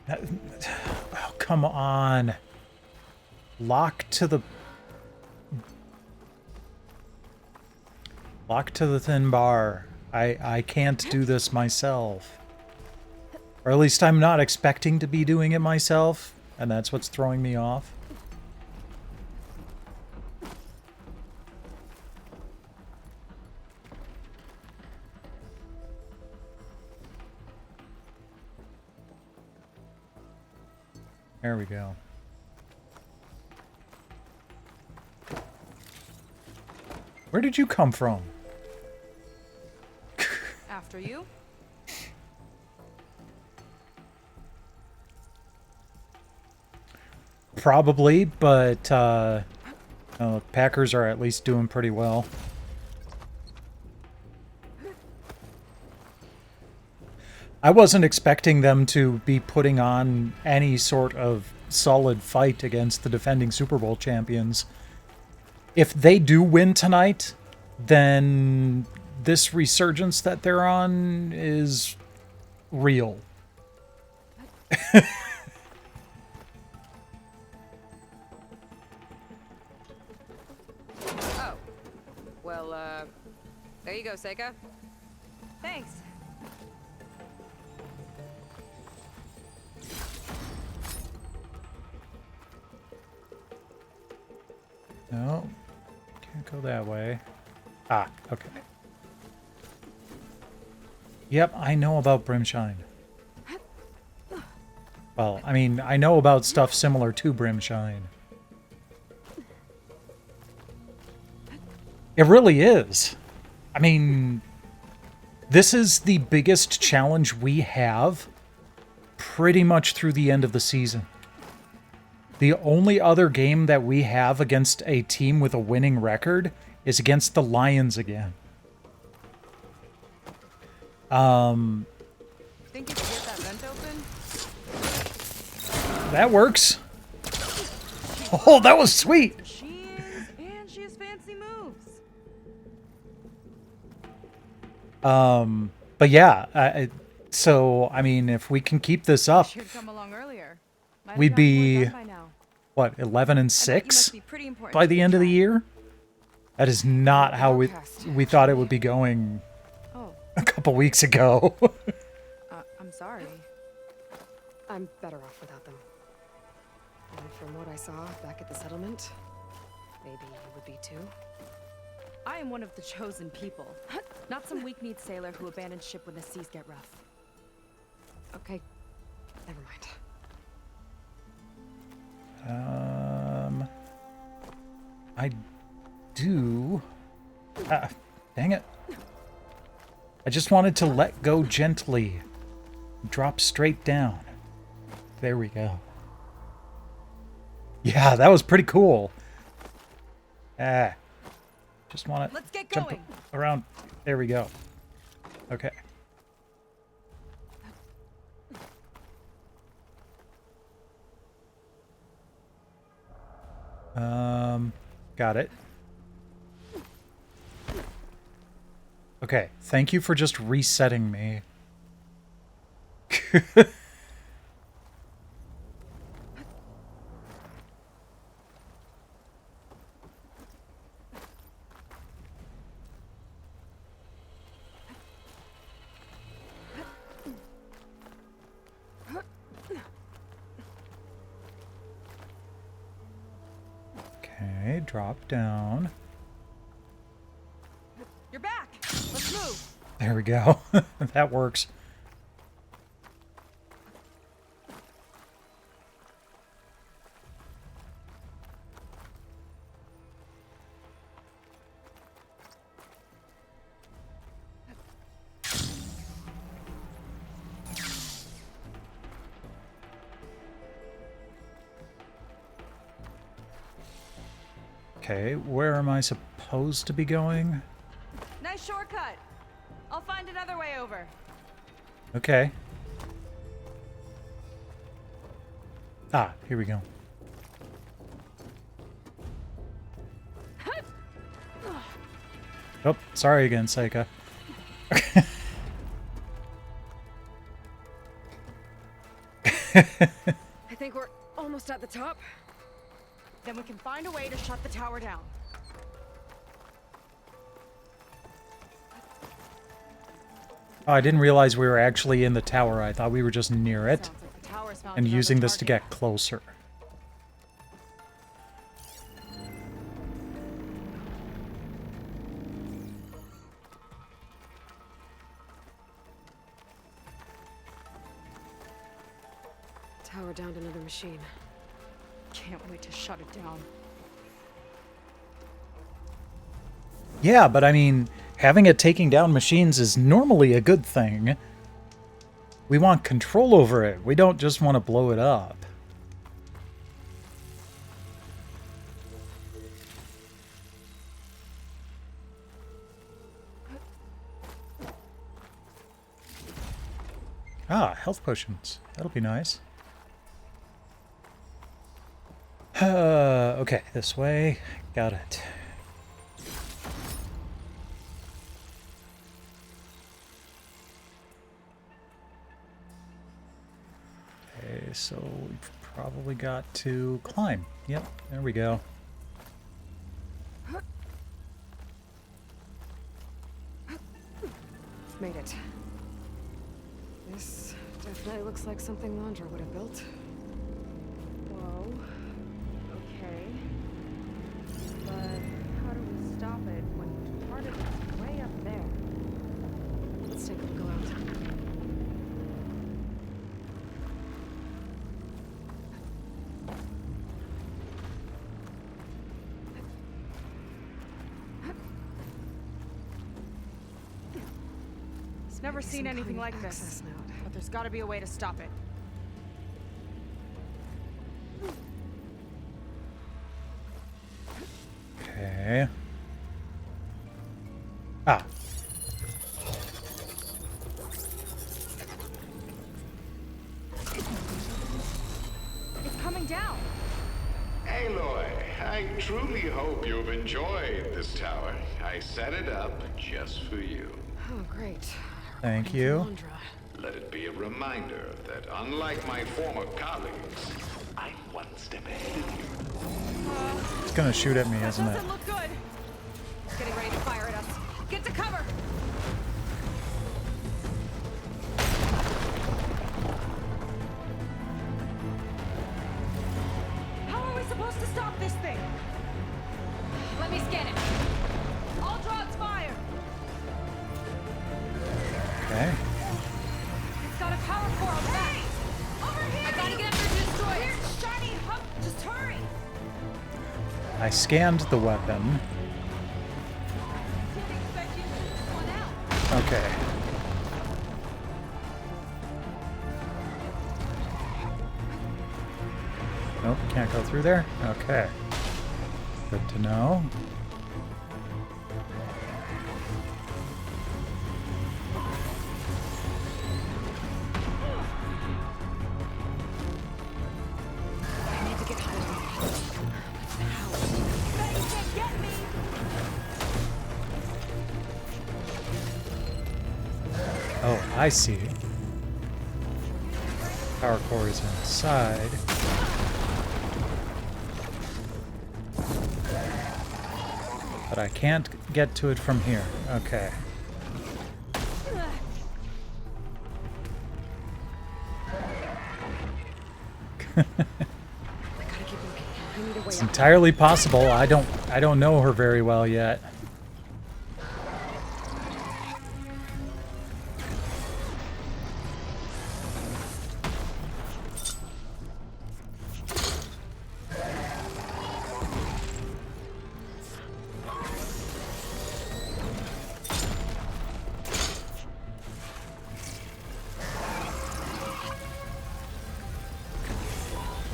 Oh, come on. Lock to the thin bar. I can't do this myself. Or at least I'm not expecting to be doing it myself, and that's what's throwing me off. There we go. Where did you come from? After you? Probably, but Packers are at least doing pretty well. I wasn't expecting them to be putting on any sort of solid fight against the defending Super Bowl champions. If they do win tonight, then this resurgence that they're on is real. Oh. Well, there you go, Seika. Thanks. No, can't go that way. Ah, okay. Yep, I know about Brimshine. Well, I mean, I know about stuff similar to Brimshine. It really is. I mean, this is the biggest challenge we have pretty much through the end of the season. The only other game that we have against a team with a winning record is against the Lions again. Think you could get that vent open? That works. Oh, that was sweet. She is, and she has fancy moves. But yeah, so I mean, if we can keep this up, Should come along earlier. Might have we'd gotten more be done by now. what, 11 and I bet you 6 must be pretty important by to the end of the tribe. year. That is not how we thought it would be going Oh, a couple weeks ago. I'm sorry. I'm better off without them. And from what I saw back at the settlement, maybe you would be too. I am one of the chosen people, not some weak-kneed sailor who abandoned ship when the seas get rough. Okay, never mind. I do. Dang it. I just wanted to let go gently. Drop straight down. There we go. Yeah, that was pretty cool. Just want to Let's get jump going. around. There we go. Okay. Got it. Okay, thank you for just resetting me. Okay, drop down. You're back. Let's move. There we go. That works. Okay, where am I supposed to be going? Nice shortcut. I'll find another way over. Okay. Ah, here we go. Oh, sorry again, Seika. I think we're almost at the top. Then we can find a way to shut the tower down. Oh, I didn't realize we were actually in the tower. I thought we were just near it Sounds like the tower's found and another using this to target. get closer. Tower downed another machine. Can't wait to shut it down. Yeah, but I mean, having it taking down machines is normally a good thing. We want control over it. We don't just want to blow it up. Ah, health potions. That'll be nice. Okay, this way. Got it. Okay, so we've probably got to climb. Yep, there we go. Made it. This definitely looks like something Landra would have built. Whoa. Okay. But how do we stop it when part of it's way up there? Let's take a look around. Never seen Some anything kind like of this. access node. But there's got to be a way to stop it. Okay. Ah. It's coming down. Aloy, I truly hope you've enjoyed this tower. I set it up just for you. Oh, great. Thank you. Landra. Let it be a reminder that unlike my former colleagues, I'm one step ahead of you. It's gonna shoot at me, That isn't it? doesn't look good. It's getting ready to fire at us. Get to cover. How are we supposed to stop this thing? Let me scan it. All drops fire. Okay. It's got a power core on the back. Over here! I gotta get after to destroy it. Weird shiny hump. Just hurry. I scanned the weapon. Didn't expect you to shoot this one out. Okay. Nope, can't go through there? Okay. Good to know. I need to get out of here. Bet you can't get me. Oh, I see. Power core is inside. But I can't get to it from here. Okay. I gotta keep looking. I need a way It's up. entirely possible. I don't know her very well yet.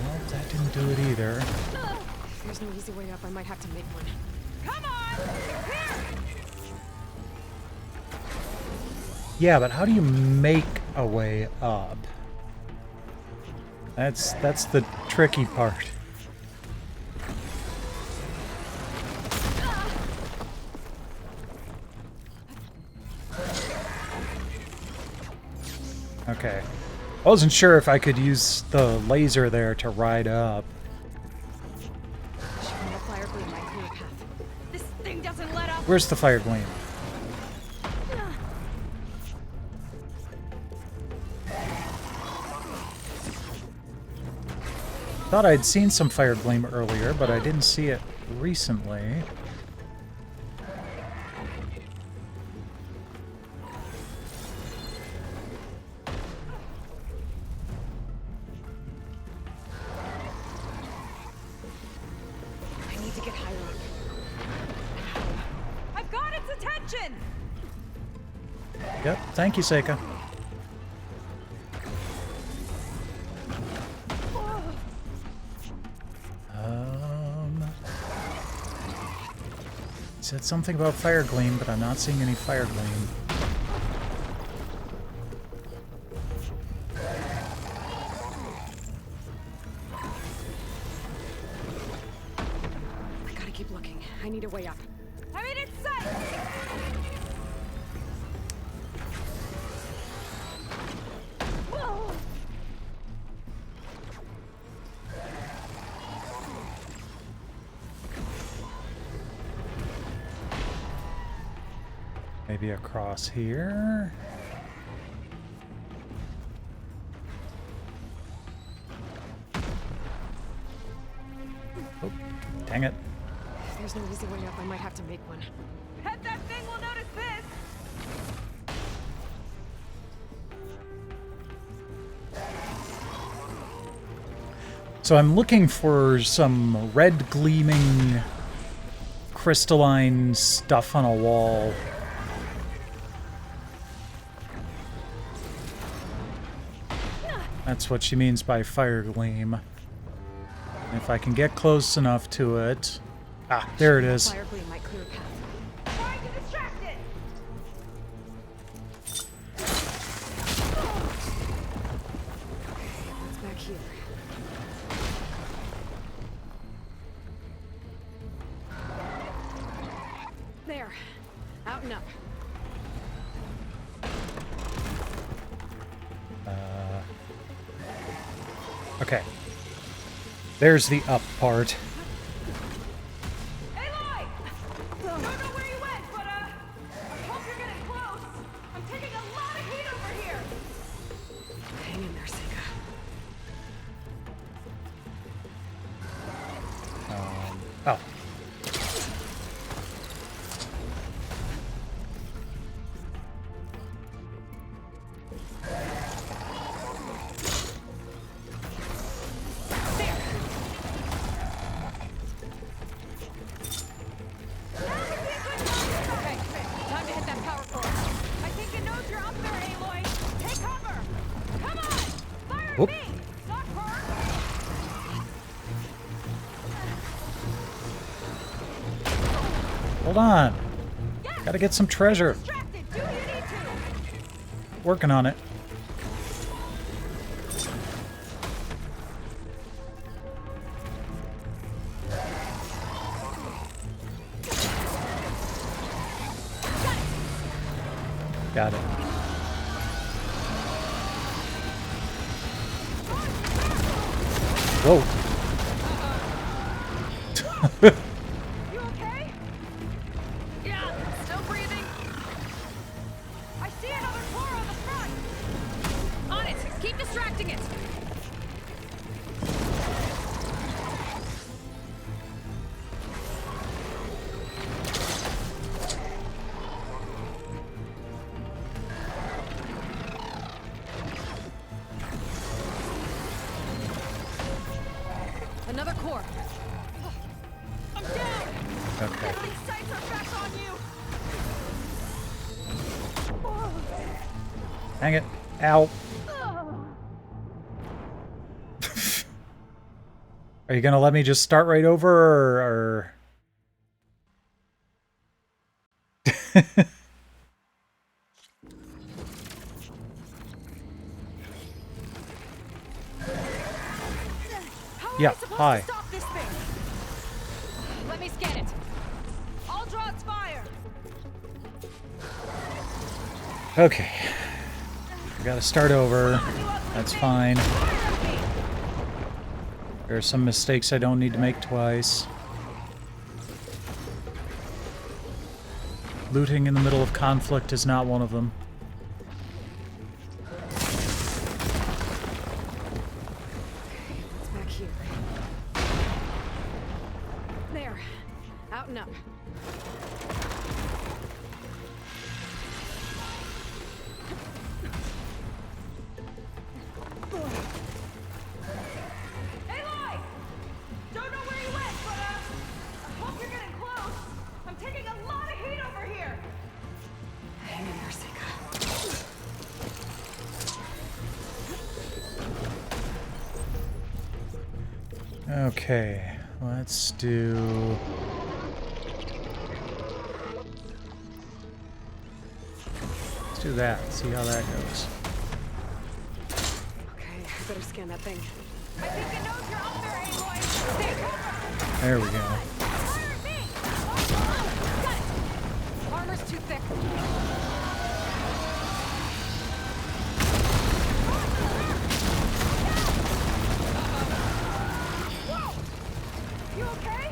Well, that didn't do it either. If there's no easy way up, I might have to make one. Come on! Here! Yeah, but how do you make a way up? That's the tricky part. Okay. I wasn't sure if I could use the laser there to ride up. Shooting the fire gleam might clear a path. This thing doesn't let up! Where's the fire gleam? Thought I'd seen some fire gleam earlier, but I didn't see it recently. I need to get higher up. I've got its attention! Yep, thank you, Seika. Said something about fire gleam, but I'm not seeing any fire gleam. I gotta keep looking. I need a way up. I'm in its sight! Whoa! Maybe across here? Oh, dang it. If there's no easy way up, I might have to make one. Bet that thing will notice this! So I'm looking for some red gleaming crystalline stuff on a wall. That's what she means by fire gleam. If I can get close enough to it... Ah, there it is. Fire gleam might clear a path. Trying to distract it! What's back here? There. Out and up. Okay. There's the up part. Aloy! Don't know where you went, but I hope you're getting close. I'm taking a lot of heat over here. Hang in there, Seika. Oh. Okay, time to hit that power core. I think it knows you're up there, Aloy. Take cover. Come on! Fire Whoop. at me! Not her! Hold on. Gotta get some treasure. Distracted. Do what you need to. Working on it. Got it. Whoa. You okay? Yeah, still breathing. I see another core on the front. On it. Keep distracting it. Another core. I'm down. Okay. Enemy sights are back on you. Hang it. Ow. Are you gonna let me just start right over, or... Yeah, hi. Stop this thing. Let me scan it. I'll draw its fire. Okay. We gotta start over. That's fine. There are some mistakes I don't need to make twice. Looting in the middle of conflict is not one of them. What's back here? There. Out and up. Aloy! Don't know where you went, but I hope you're getting close. I'm taking a lot of heat over here. Hang in there, Sika. Okay, let's do... Let's do that, see how that goes. Okay, I better scan that thing. I think it knows you're up there, Aloy. Stay cover. There we go. Fire at me. Got it. Armor's too thick. Whoa! You okay?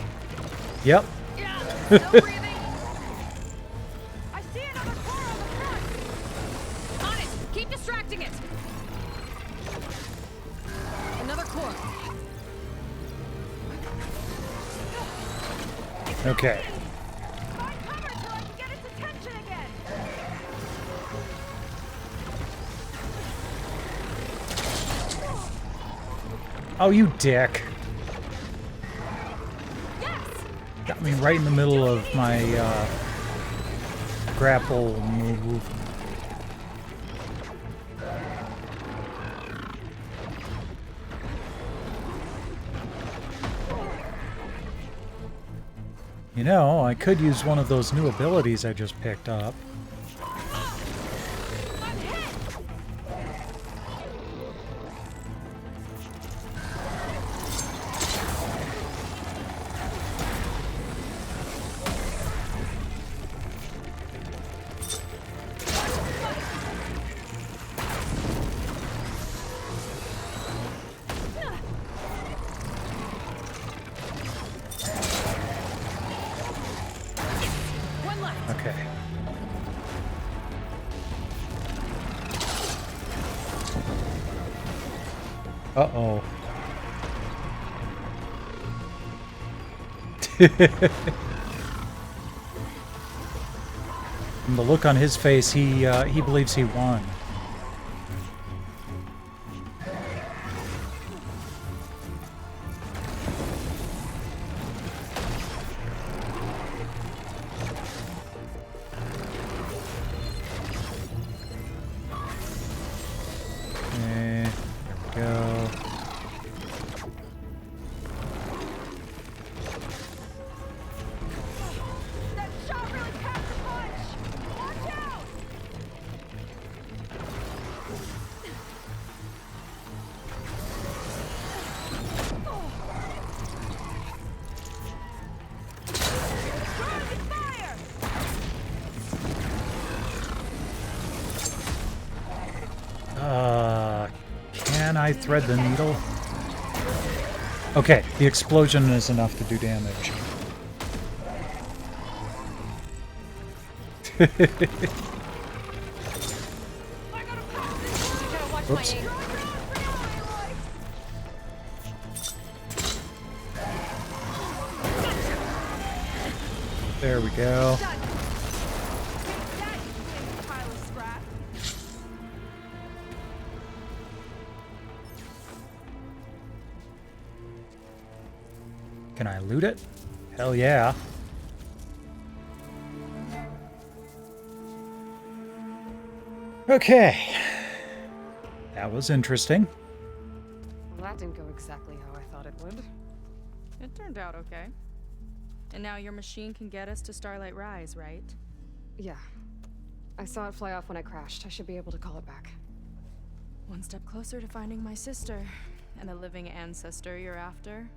Yep. Yeah. Still breathing. I see another core on the front. On it. Keep distracting it. Another core. Okay. Find cover till I can get its attention again. Oh, you dick. Yes. Got me right in the middle of my grapple move. You know, I could use one of those new abilities I just picked up. I'm hit. One left. Okay. Uh-oh. From the look on his face, he believes he won. Okay, there we go. That shot really packed a punch. Watch out. Throwing fire. Can I thread the needle? Okay, the explosion is enough to do damage. Whoops. There we go. Can I loot it? Hell yeah. Okay. That was interesting. Well, that didn't go exactly how I thought it would. It turned out okay. And now your machine can get us to Starlight Rise, right? Yeah. I saw it fly off when I crashed. I should be able to call it back. One step closer to finding my sister and the living ancestor you're after.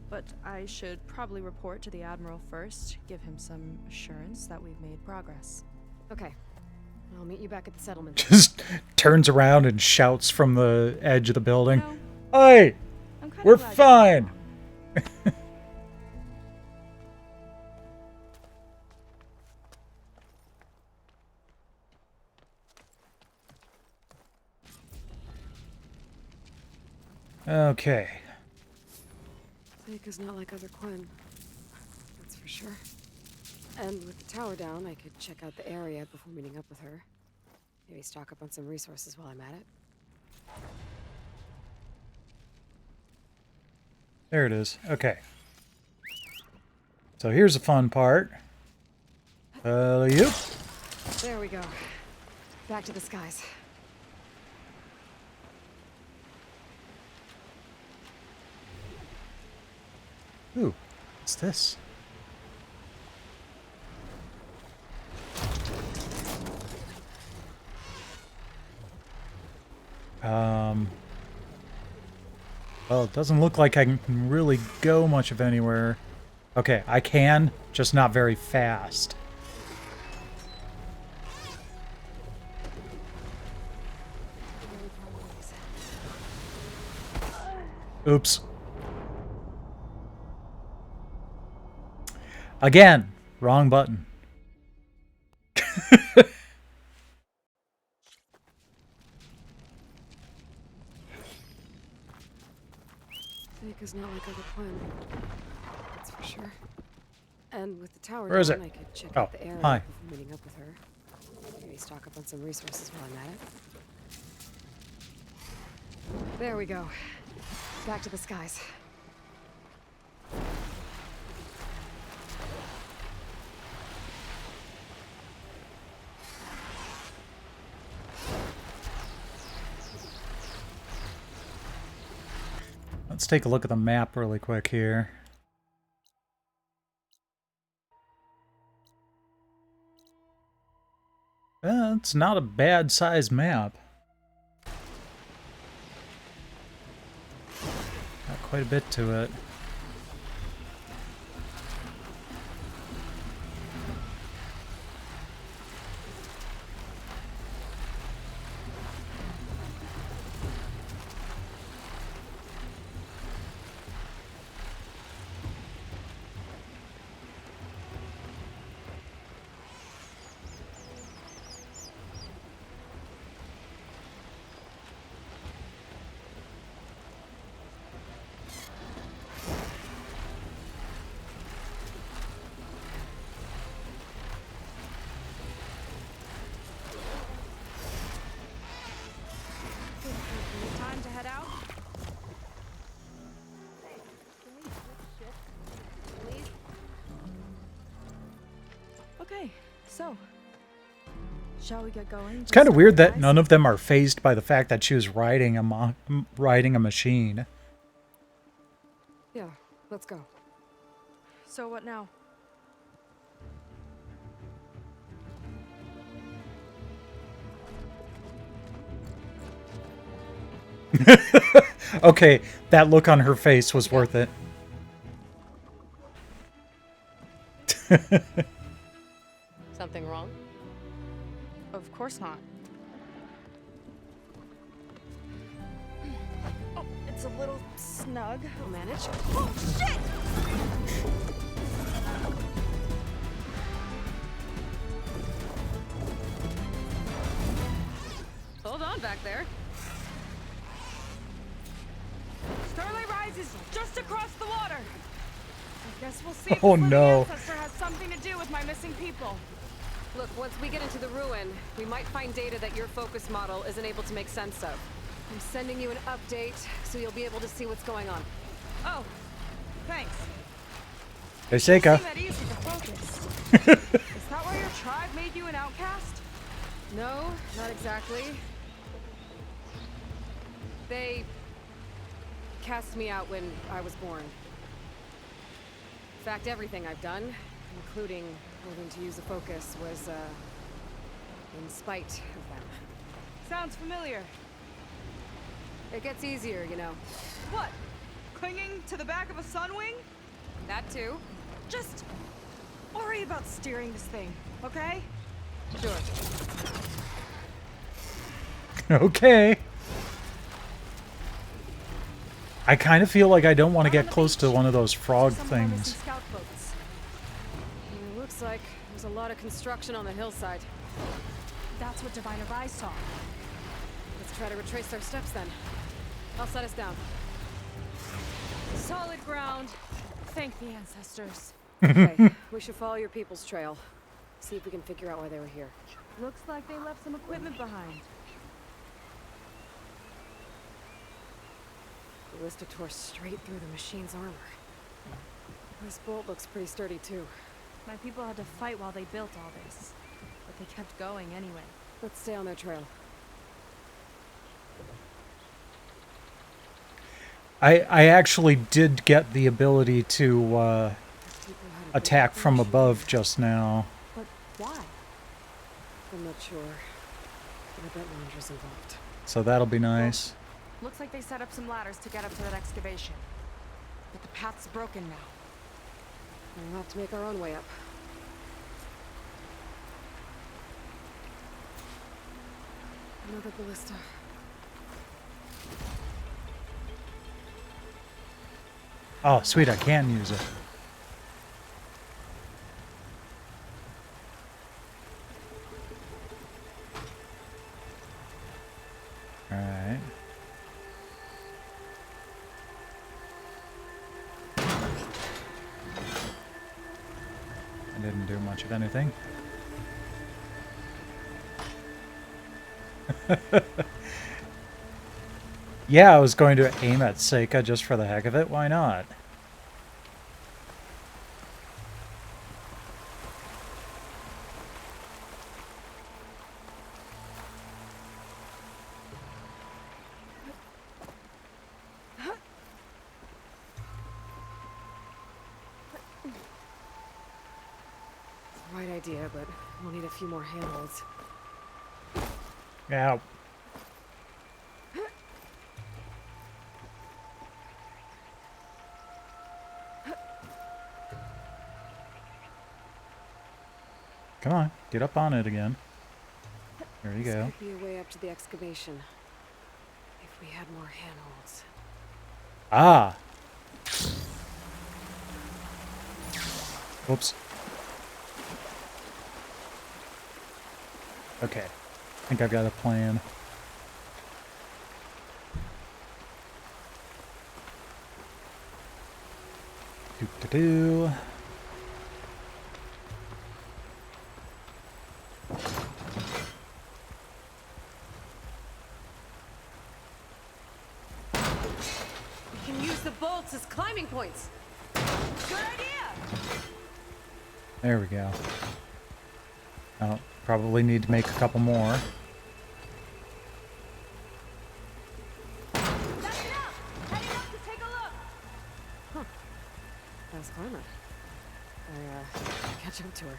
But I should probably report to the Admiral first, give him some assurance that we've made progress. Okay. I'll meet you back at the settlement. Just turns around and shouts from the edge of the building. No, Hey! I'm kinda We're glad fine! Okay. Seika's not like other Quinn. That's for sure. And with the tower down, I could check out the area before meeting up with her. Maybe stock up on some resources while I'm at it. There it is. Okay. So here's the fun part. Yep. There we go. Back to the skies. Ooh, what's this? Well, it doesn't look like I can really go much of anywhere. Okay, I can, just not very fast. Oops. Again, wrong button. Seika's not like other Quinn. That's for sure. And with the tower Where is down, it? I could check Oh, out the area hi. before meeting up with her. Maybe stock up on some resources while I'm at it. There we go. Back to the skies. Let's take a look at the map really quick here. It's not a bad sized map. Got quite a bit to it. Time to head out? Okay, so shall we get going? It's kind of weird that none of them are fazed by the fact that she was riding a machine. Yeah, let's go. So what now? Okay, that look on her face was worth it. Something wrong? Of course not. Oh, it's a little snug. I'll manage. Oh, shit! Hold on back there. Starlight Rise is just across the water. I guess we'll see if Oh, this living no. ancestor has something to do with my missing people. Look, once we get into the ruin, we might find data that your focus model isn't able to make sense of. I'm sending you an update so you'll be able to see what's going on. Oh, Thanks. Hey, Seika. Seem at ease with the focus. Is that why your tribe made you an outcast? No, not exactly. They cast me out when I was born. In fact, everything I've done, including moving to use the focus, was in spite of them. Sounds familiar. It gets easier, you know. What? Clinging to the back of a sunwing? That too. Just worry about steering this thing, okay? Sure. Okay. I kind of feel like I don't want to get close to one of those frog things. Scout boats. It looks like there's a lot of construction on the hillside. That's what Diviner Vi saw. Let's try to retrace our steps then. I'll set us down. Solid ground. Thank the ancestors. Okay, we should follow your people's trail. See if we can figure out why they were here. Looks like they left some equipment behind. The ballista tore straight through the machine's armor. This bolt looks pretty sturdy too. My people had to fight while they built all this, but they kept going anyway. Let's stay on their trail. I actually did get the ability to attack from above just now. But why? I'm not sure. But I bet Ranger's involved. So that'll be nice. Looks like they set up some ladders to get up to that excavation. But the path's broken now. We'll have to make our own way up. Another ballista. Oh, sweet, I can use it. Alright. I didn't do much of anything. Yeah, I was going to aim at Seika just for the heck of it. Why not? Right idea, but we'll need a few more handholds. Yeah. Come on, get up on it again. There you go. This could be a way up to the excavation. If we had more handholds. Ah! Whoops. Okay. I think I've got a plan. Doo-doo-doo. We can use the bolts as climbing points. Good idea! There we go. Oh, probably need to make a couple more. That's enough! Heading up to take a look! Huh. Fast climber. I catch up to her.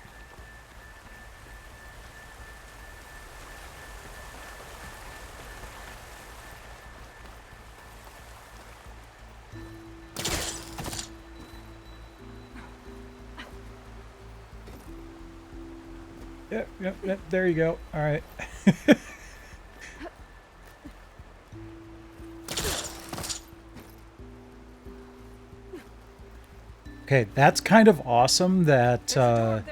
Yep, there you go. All right. Okay, that's kind of awesome that the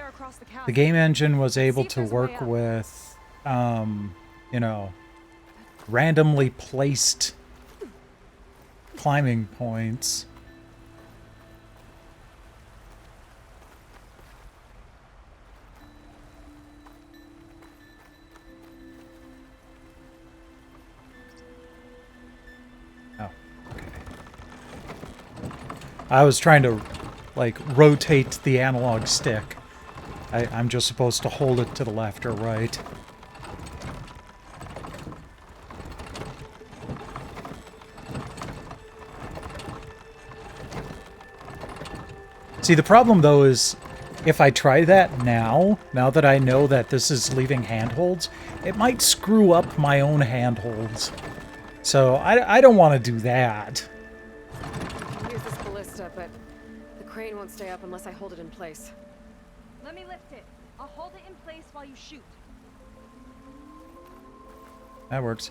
game engine was able to work with, you know, randomly placed climbing points. I was trying to, like, rotate the analog stick. I'm just supposed to hold it to the left or right. See, the problem, though, is if I try that now that I know that this is leaving handholds, it might screw up my own handholds. So I don't want to do that. I'll use this ballista, but the crane won't stay up unless I hold it in place. Let me lift it. I'll hold it in place while you shoot. That works.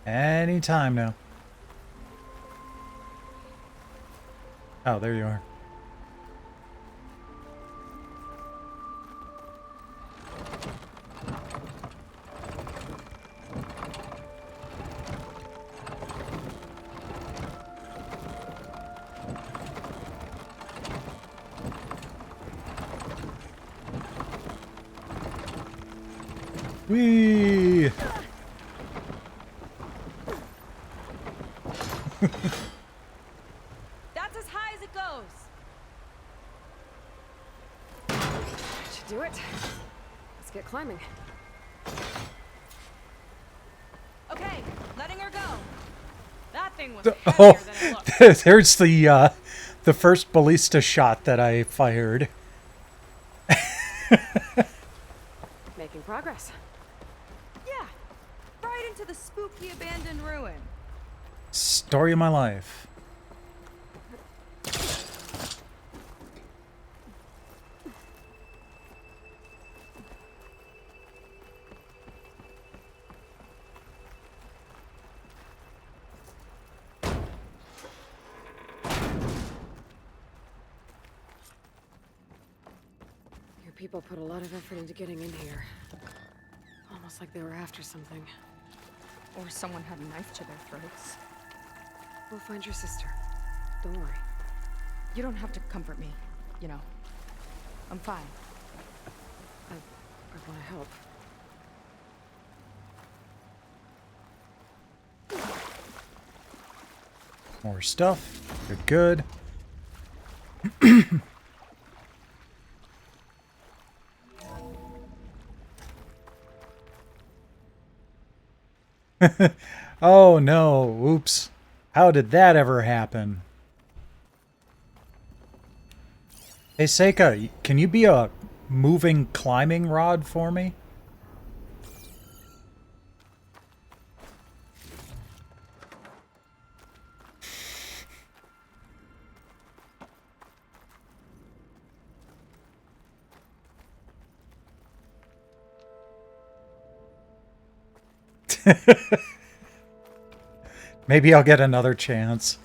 Anytime now. Oh, there you are. Whee! That's as high as it goes. Should do it. Let's get climbing. Okay, letting her go. That thing was Oh, heavier than it looked. there's the first ballista shot that I fired. Making progress. Yeah, right into the spooky abandoned ruin. Story of my life. Your people put a lot of effort into getting in here. Almost like they were after something. Or someone had a knife to their throats. We'll find your sister. Don't worry. You don't have to comfort me, you know. I'm fine. I want to help. More stuff. Good, good. Oh no, oops. How did that ever happen? Hey Seika, can you be a moving climbing rod for me? Maybe I'll get another chance.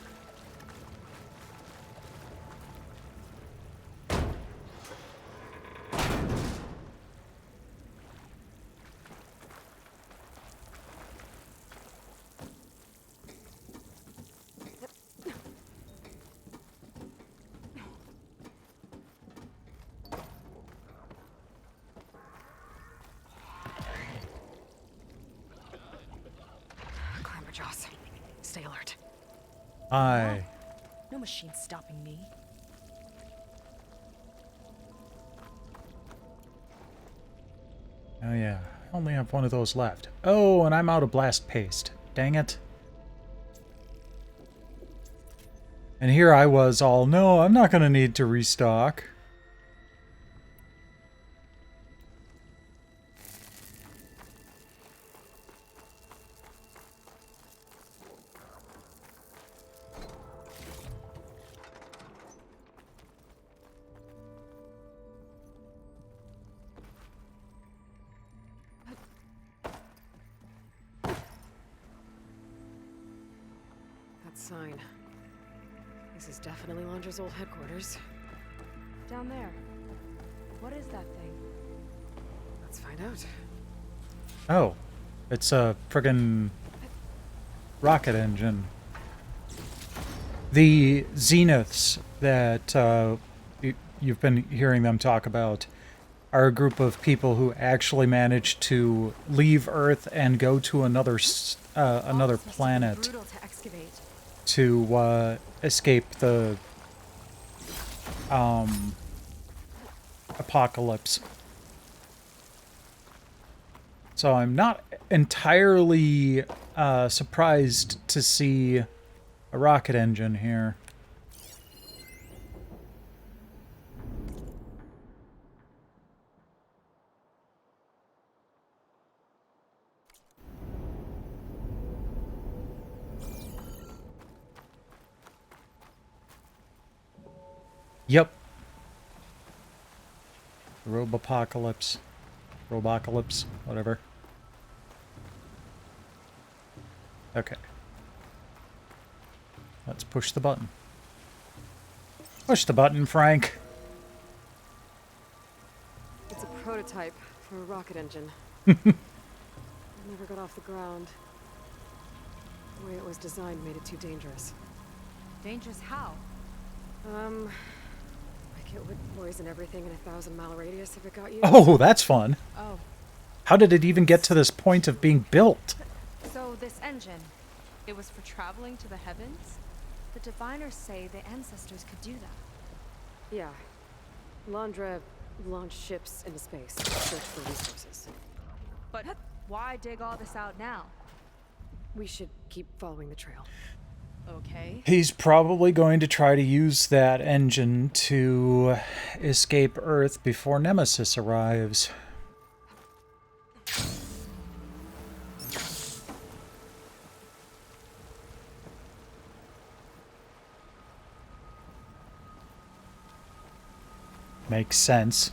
Joss, stay alert. Aye. No machine stopping me. Oh yeah, I only have one of those left. Oh, and I'm out of blast paste. Dang it. And here I was all, no, I'm not gonna need to restock. Sign. This is definitely Londra's old headquarters. Down there. What is that thing? Let's find out. Oh, it's a friggin' rocket engine. The Zeniths that you've been hearing them talk about, are a group of people who actually managed to leave Earth and go to another planet Brutal to excavate. to escape the apocalypse. So I'm not entirely surprised to see a rocket engine here. Yep. Robopocalypse. Robocalypse, whatever. Okay. Let's push the button. Push the button, Frank. It's a prototype for a rocket engine. It never got off the ground. The way it was designed made it too dangerous. Dangerous how? Like it would poison everything in a 1,000-mile radius if it got you. Oh, that's fun. Oh. How did it even get to this point of being built? So this engine, it was for traveling to the heavens? The diviners say the ancestors could do that. Yeah. Landra launched ships into space to search for resources. But why dig all this out now? We should keep following the trail. Okay. He's probably going to try to use that engine to escape Earth before Nemesis arrives. Makes sense.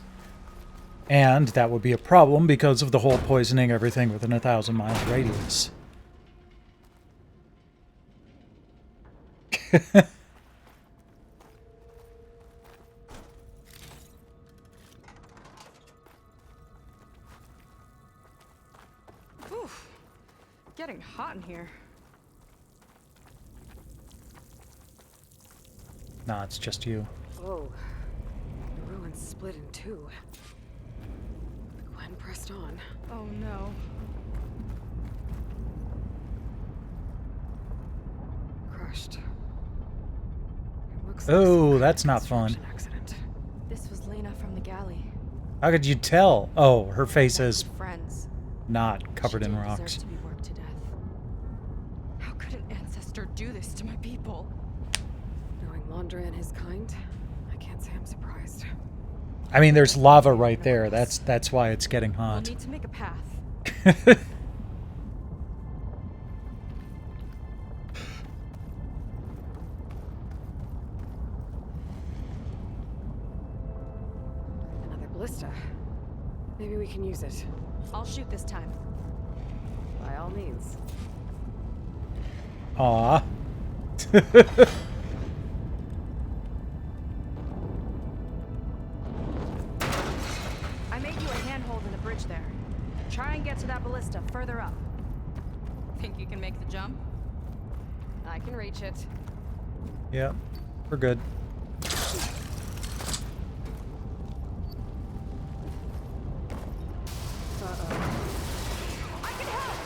And that would be a problem because of the whole poisoning everything within a 1,000-mile radius. Oof. Getting hot in here. Nah, it's just you. Oh. The ruins split in two. Gwen pressed on. Oh no. Crushed. Oh, that's not fun. Accident. This was Lena from the galley. How could you tell? Oh, her face is Friends. not covered She in didn't deserve rocks. to be worked to death. How could an ancestor do this to my people? Knowing Landra and his kind, I can't say I'm surprised. I mean, there's lava right there. That's why it's getting We'll hot. need to make a path. Another ballista. Maybe we can use it. I'll shoot this time. By all means. Aw. I made you a handhold in the bridge there. Try and get to that ballista further up. Think you can make the jump? I can reach it. Yep, we're good. I can help!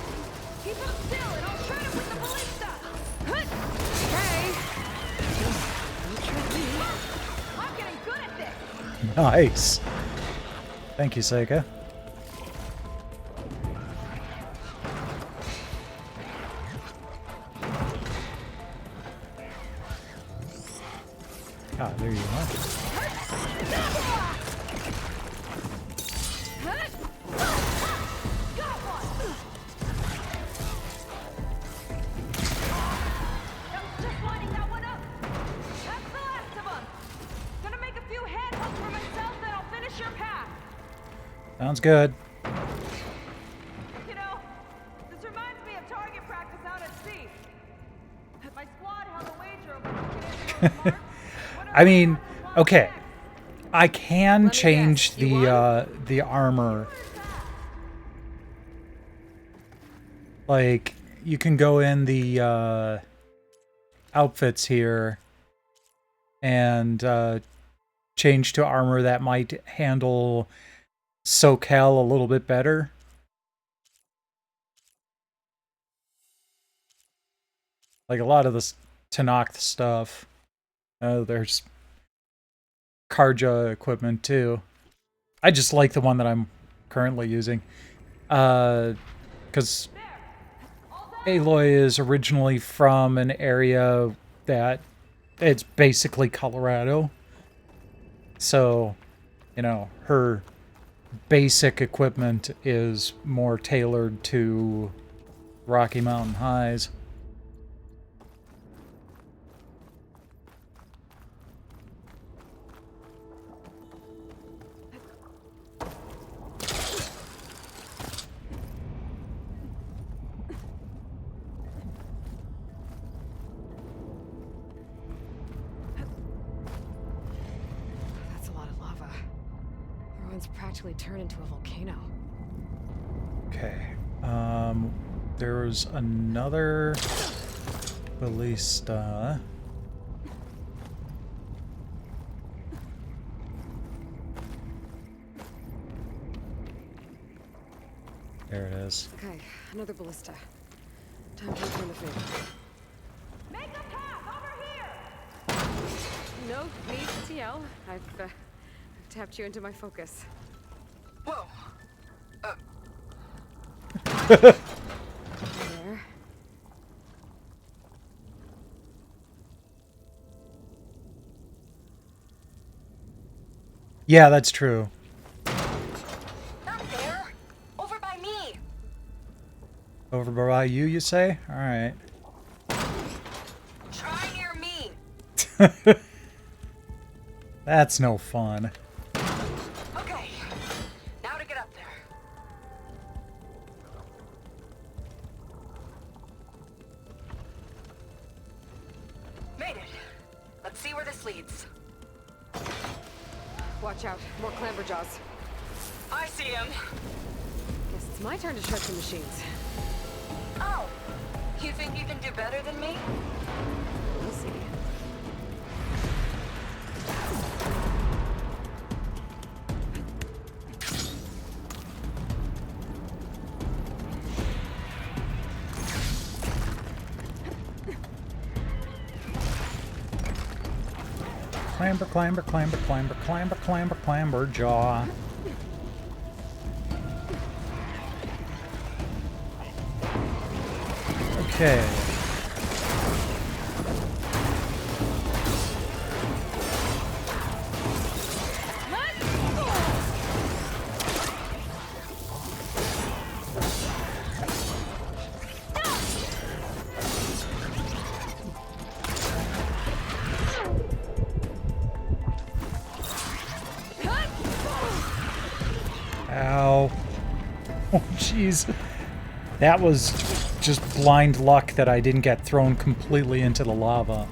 Keep him still and I'll shoot him with the ballista! Okay! I'm getting good at this! Nice. Thank you, Seika. Ah, there you are. Sounds good. You know, this reminds me of target practice out at sea. My squad held a wager over who could answer those marks. I mean, okay. I can change the armor. Like, you can go in the outfits here and change to armor that might handle SoCal a little bit better. Like a lot of this Tanakh stuff. There's Karja equipment too. I just like the one that I'm currently using. Because Aloy is originally from an area that it's basically Colorado. So, you know, her basic equipment is more tailored to Rocky Mountain highs. That's a lot of lava. Ruins practically turned into a volcano. Okay. There's another ballista. There it is. Okay, another ballista. Time to return the favor. Make a path over here! No need to yell. I've tapped you into my focus. Whoa. There. Yeah, that's true. Not there. Over by me. Over by you say? Alright. Try near me. That's no fun. Okay. Now to get up there. Made it. Let's see where this leads. Watch out, more clamberjaws. I see him. Guess it's my turn to shred some machines. Oh. You think you can do better than me? We'll see. Clamber, clamber, clamber, clamber, clamber, clamber, clamber, jaw. Okay. Ow. Oh, jeez. That was just blind luck that I didn't get thrown completely into the lava.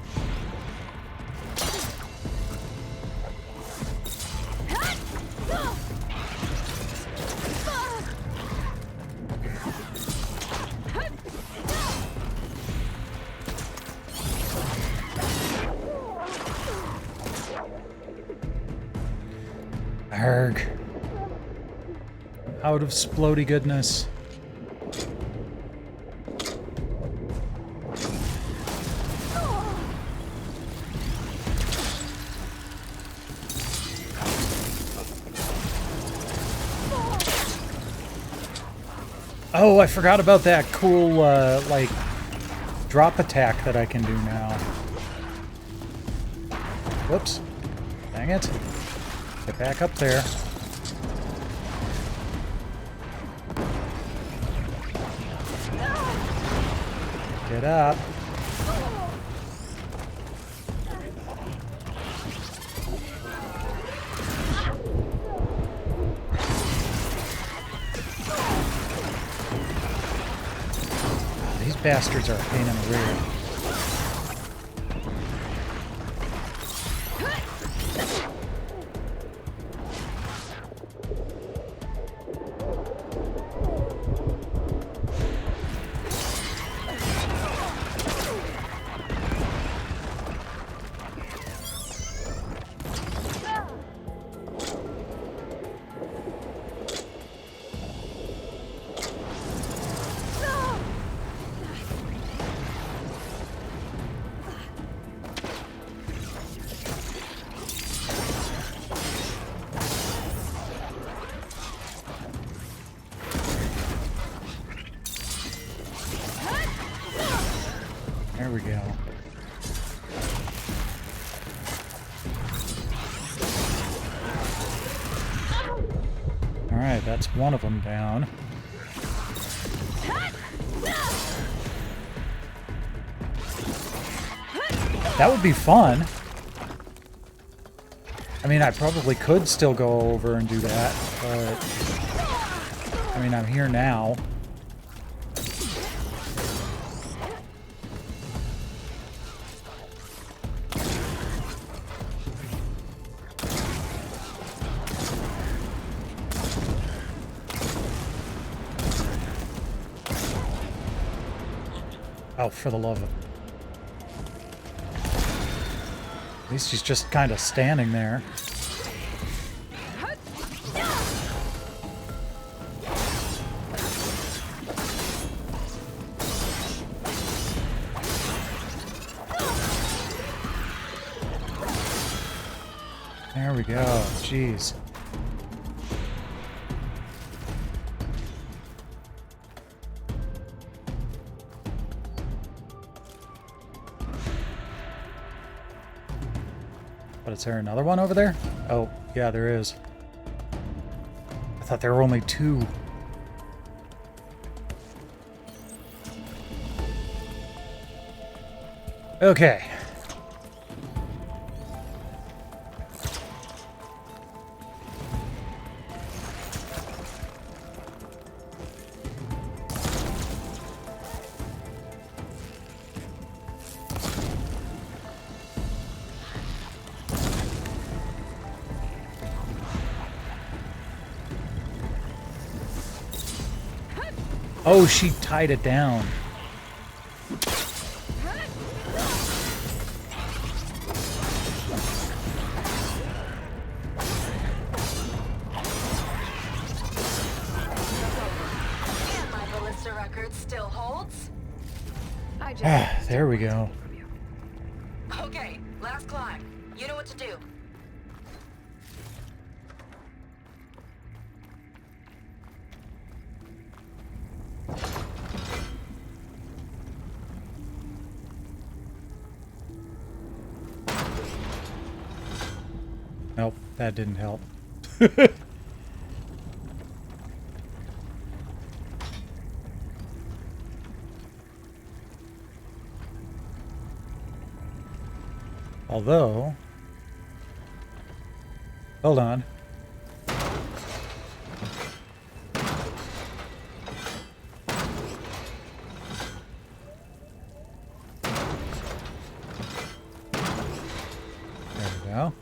Arg. Out of splody goodness. Oh, I forgot about that cool, like, drop attack that I can do now. Whoops. Dang it. Get back up there. Get up. These bastards are a pain in the rear. There we go. Alright, that's one of them down. That would be fun. I mean, I probably could still go over and do that, but... I mean, I'm here now. Oh, for the love of... At least he's just kind of standing there. There we go. Jeez. But is there another one over there? Oh, yeah, there is. I thought there were only two. Okay. Oh, she tied it down. And my ballista record still holds. There we go. Okay, last climb. You know what to do. Nope, that didn't help. Although... Hold on. There we go.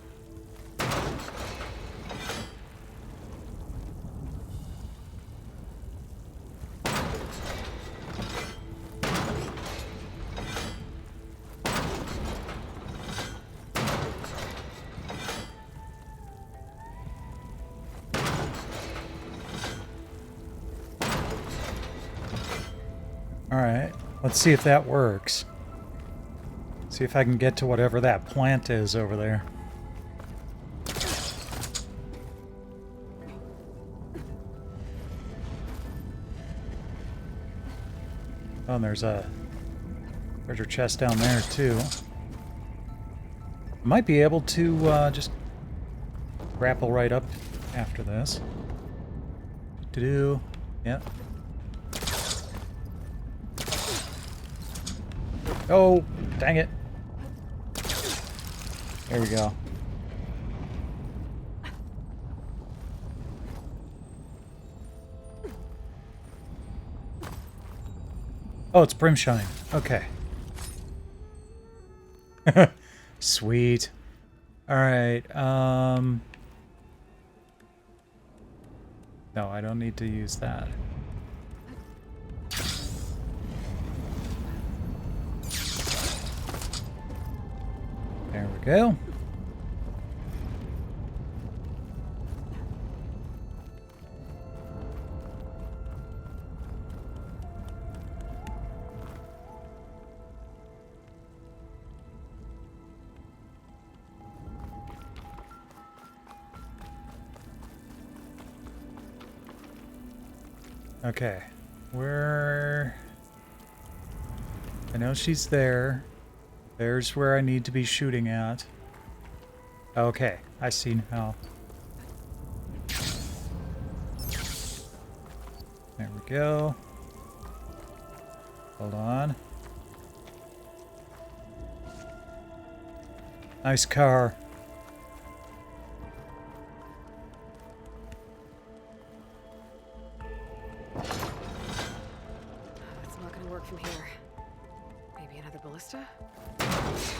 Alright, let's see if that works. See if I can get to whatever that plant is over there. Oh, and there's a treasure chest down there too. Might be able to just grapple right up after this. To-do. Yep. Oh, dang it. There we go. Oh, it's Brimshine. Okay. Sweet. Alright, no, I don't need to use that. There we go. Okay, where... I know she's there. There's where I need to be shooting at. Okay, I see now. There we go. Hold on. Nice car. That's not gonna work from here. Maybe another ballista?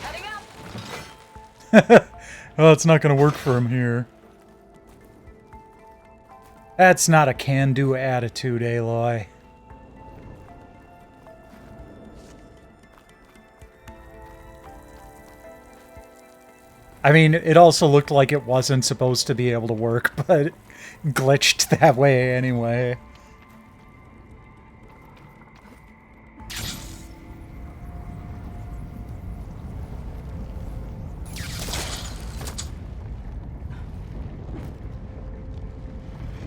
Heading up! Oh, it's not going to work for him here. That's not a can-do attitude, Aloy. I mean, it also looked like it wasn't supposed to be able to work, but it glitched that way anyway.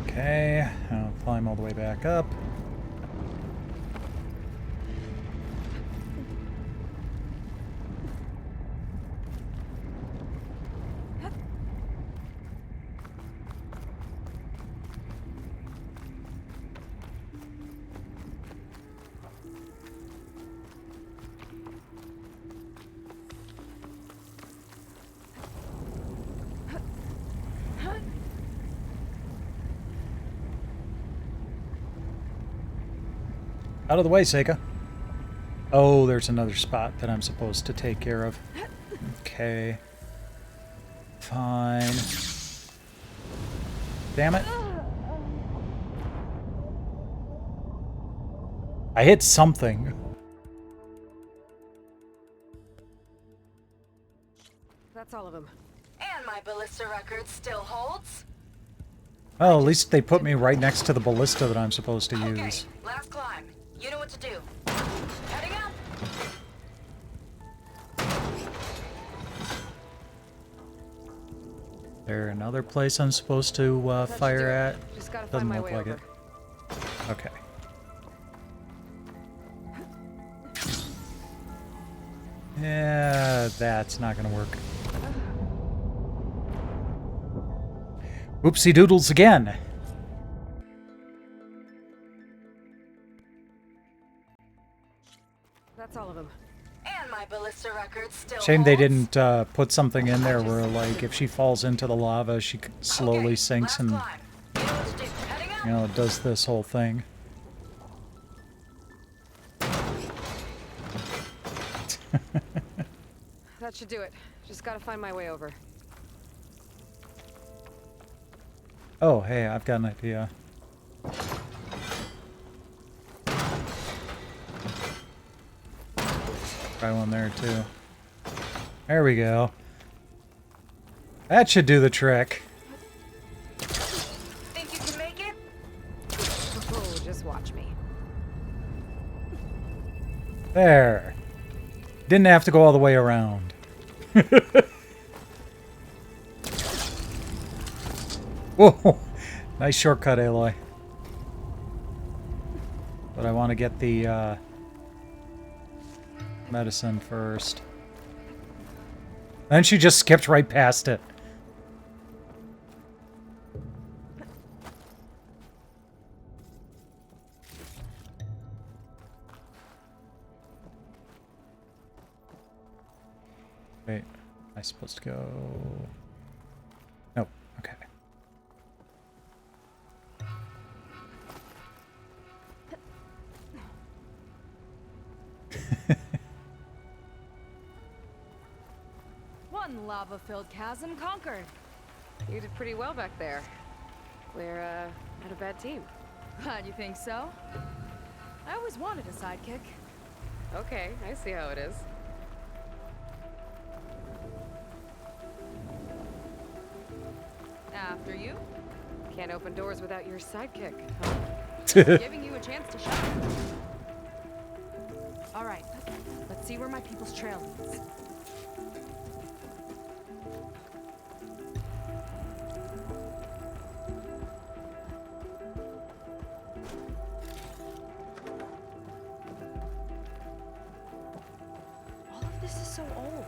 Okay, I'll climb all the way back up. Out of the way, Seika. Oh, there's another spot that I'm supposed to take care of. Okay. Fine. Damn it. I hit something. That's all of them. And my ballista record still holds. Well, at least they put me right next to the ballista that I'm supposed to Okay, use. last climb. You know what to do. Heading up! There another place I'm supposed to fire at? Just gotta Doesn't find my look way like over. it. Okay. Yeah, that's not gonna work. Oopsie doodles again. That's all of them. And my ballista record still Shame they holds. didn't put something in there where, like, if she falls into the lava, she slowly Okay, sinks last and, climb. You know what to do. Heading up! you know, does this whole thing. That should do it. Just gotta find my way over. Oh, hey, I've got an idea. Try one there, too. There we go. That should do the trick. Think you can make it? Oh, just watch me. There. Didn't have to go all the way around. Whoa! Nice shortcut, Aloy. But I want to get the medicine first. And she just skipped right past it. Wait, am I supposed to go? Nope, okay. One lava-filled chasm conquered. You did pretty well back there. We're, not a bad team. Glad you think so. I always wanted a sidekick. Okay, I see how it is. After you. Can't open doors without your sidekick, huh? Giving you a chance to shine. All right, let's see where my people's trail leads. This is so old.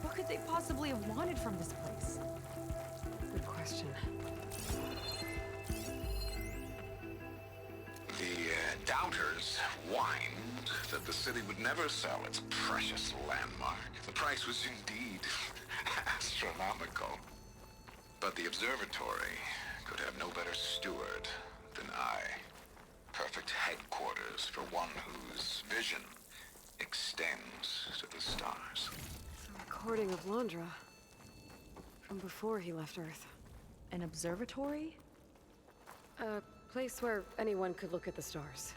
What could they possibly have wanted from this place? Good question. The doubters whined that the city would never sell its precious landmark. The price was indeed astronomical. But the observatory could have no better steward than I. Perfect headquarters for one whose vision extends to the stars. It's a recording of Londra from before he left Earth. An observatory? A place where anyone could look at the stars.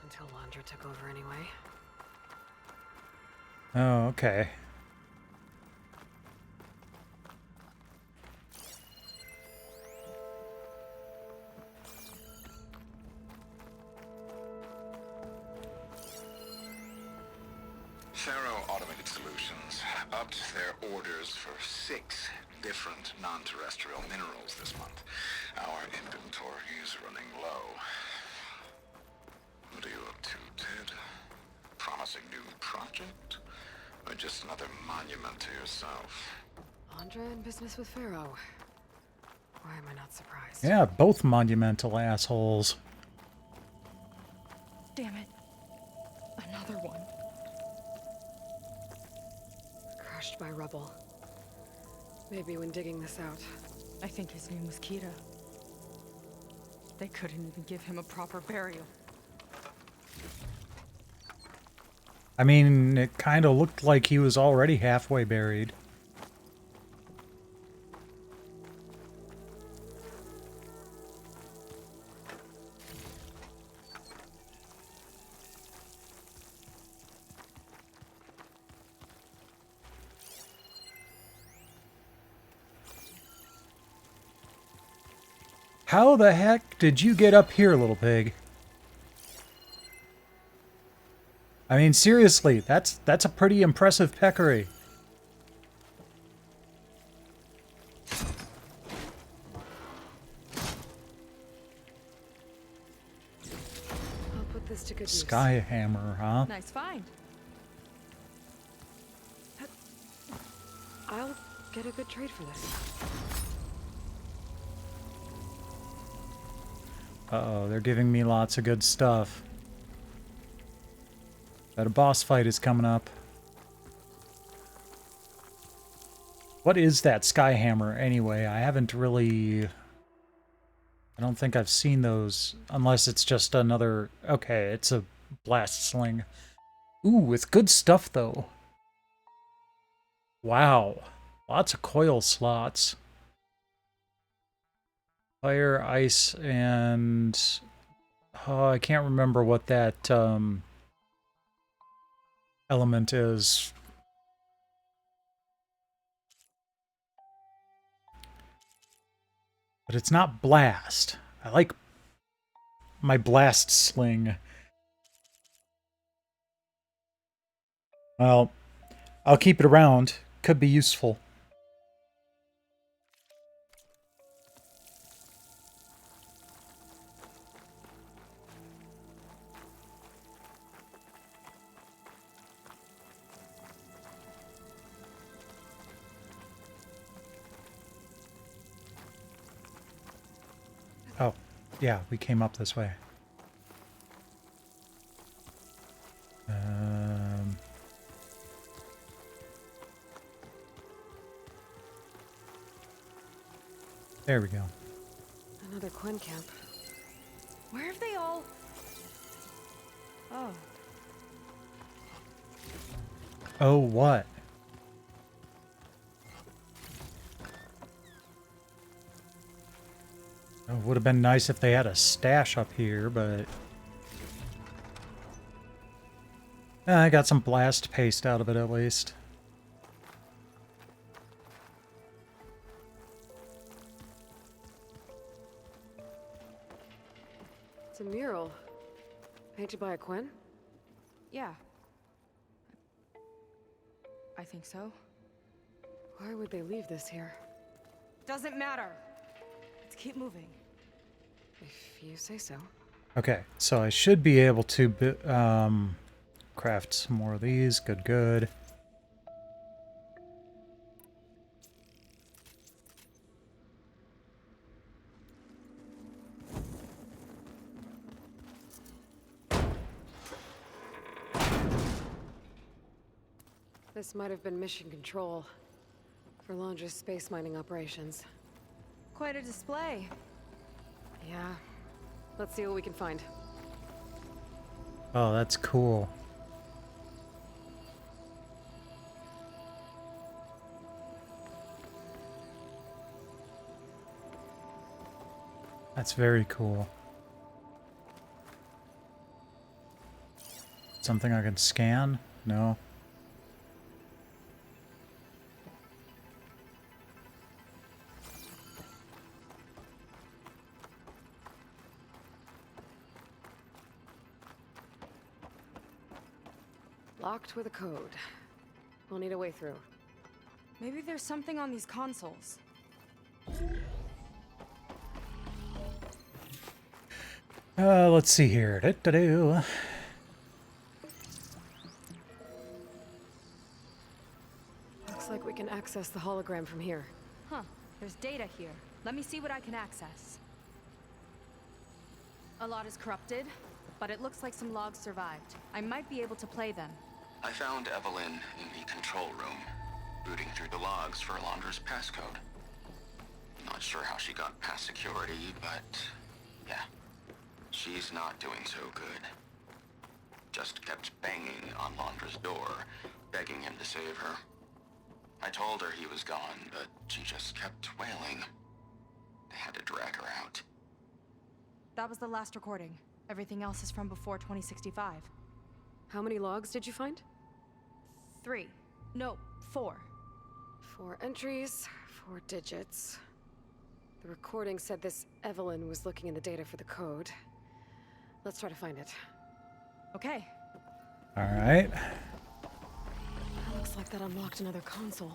Until Londra took over anyway. Oh, okay. Faro Automated Solutions upped their orders for 6 different non-terrestrial minerals this month. Our inventory is running low. What are you up to, Ted? Promising new project? Or just another monument to yourself? Andra in business with Faro. Why am I not surprised? Yeah, both monumental assholes. Damn it. Another one. Crushed by rubble. Maybe when digging this out. I think his name was Kira. They couldn't even give him a proper burial. I mean, it kind of looked like he was already halfway buried. How the heck did you get up here, little pig? I mean, seriously, that's a pretty impressive peccary. I'll put this to good use. Sky hammer, huh? Nice find. I'll get a good trade for this. Uh-oh, they're giving me lots of good stuff. But a boss fight is coming up. What is that sky hammer anyway? I haven't really... I don't think I've seen those, unless it's just another... Okay, it's a blast sling. Ooh, it's good stuff though. Wow. Lots of coil slots. Fire, ice, and... Oh, I can't remember what that element is. But it's not blast. I like my blast sling. Well, I'll keep it around. Could be useful. Oh, yeah, we came up this way. There we go. Another Quen camp. Where have they all... Oh. Oh, what? Oh, would have been nice if they had a stash up here, but... I got some blast paste out of it, at least. It's a mural. Painted by a Quen? Yeah. I think so. Why would they leave this here? Doesn't matter. Let's keep moving. If you say so. Okay, so I should be able to craft some more of these. Good, good. This might have been mission control for Londra's space mining operations. Quite a display. Yeah. Let's see what we can find. Oh, that's cool. That's very cool. Something I can scan? No. Locked with a code. We'll need a way through. Maybe there's something on these consoles. Let's see here. Do-do-do. Looks like we can access the hologram from here. Huh. There's data here. Let me see what I can access. A lot is corrupted, but it looks like some logs survived. I might be able to play them. I found Evelyn in the control room, booting through the logs for Alondra's passcode. Not sure how she got past security, but yeah, she's not doing so good. Just kept banging on Londra's door, begging him to save her. I told her he was gone, but she just kept wailing. They had to drag her out. That was the last recording. Everything else is from before 2065. How many logs did you find? 3. No, 4. 4 entries, 4 digits. The recording said this Evelyn was looking in the data for the code. Let's try to find it. Okay. Alright. Looks like that unlocked another console.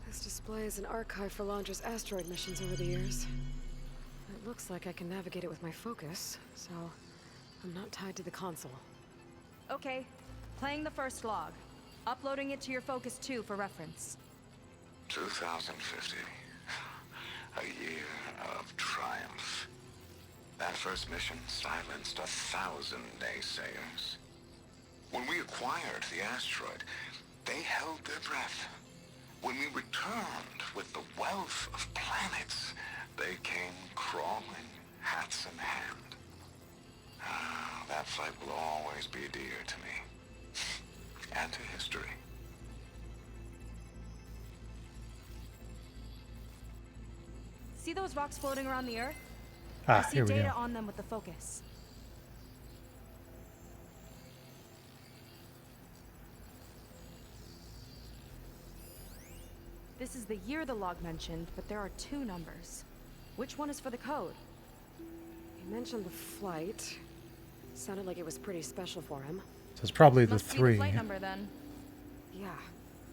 This display is an archive for Londra's asteroid missions over the years. It looks like I can navigate it with my focus, so I'm not tied to the console. Okay. Playing the first log. Uploading it to your Focus 2 for reference. 2050. A year of triumph. That first mission silenced 1,000 naysayers. When we acquired the asteroid, they held their breath. When we returned with the wealth of planets, they came crawling, hats in hand. That fight will always be dear to me. And to history. See those rocks floating around the Earth? Ah, I see here we data go. on them with the focus. This is the year the log mentioned, but there are 2 numbers. Which one is for the code? He mentioned the flight. Sounded like it was pretty special for him. So it's probably the Must be 3. the flight number then. Yeah,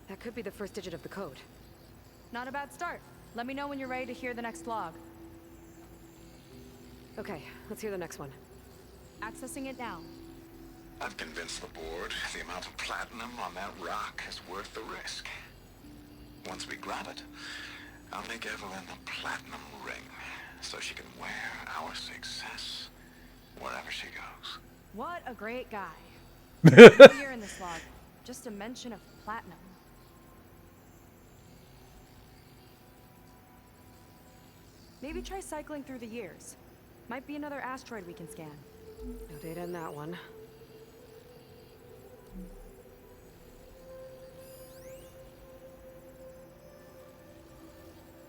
that could be the first digit of the code. Not a bad start. Let me know when you're ready to hear the next log. Okay, let's hear the next one. Accessing it now. I've convinced the board the amount of platinum on that rock is worth the risk. Once we grab it, I'll make Evelyn a platinum ring so she can wear our success wherever she goes. What a great guy. No year in this log. Just a mention of platinum. Maybe try cycling through the years. Might be another asteroid we can scan. No data in that one.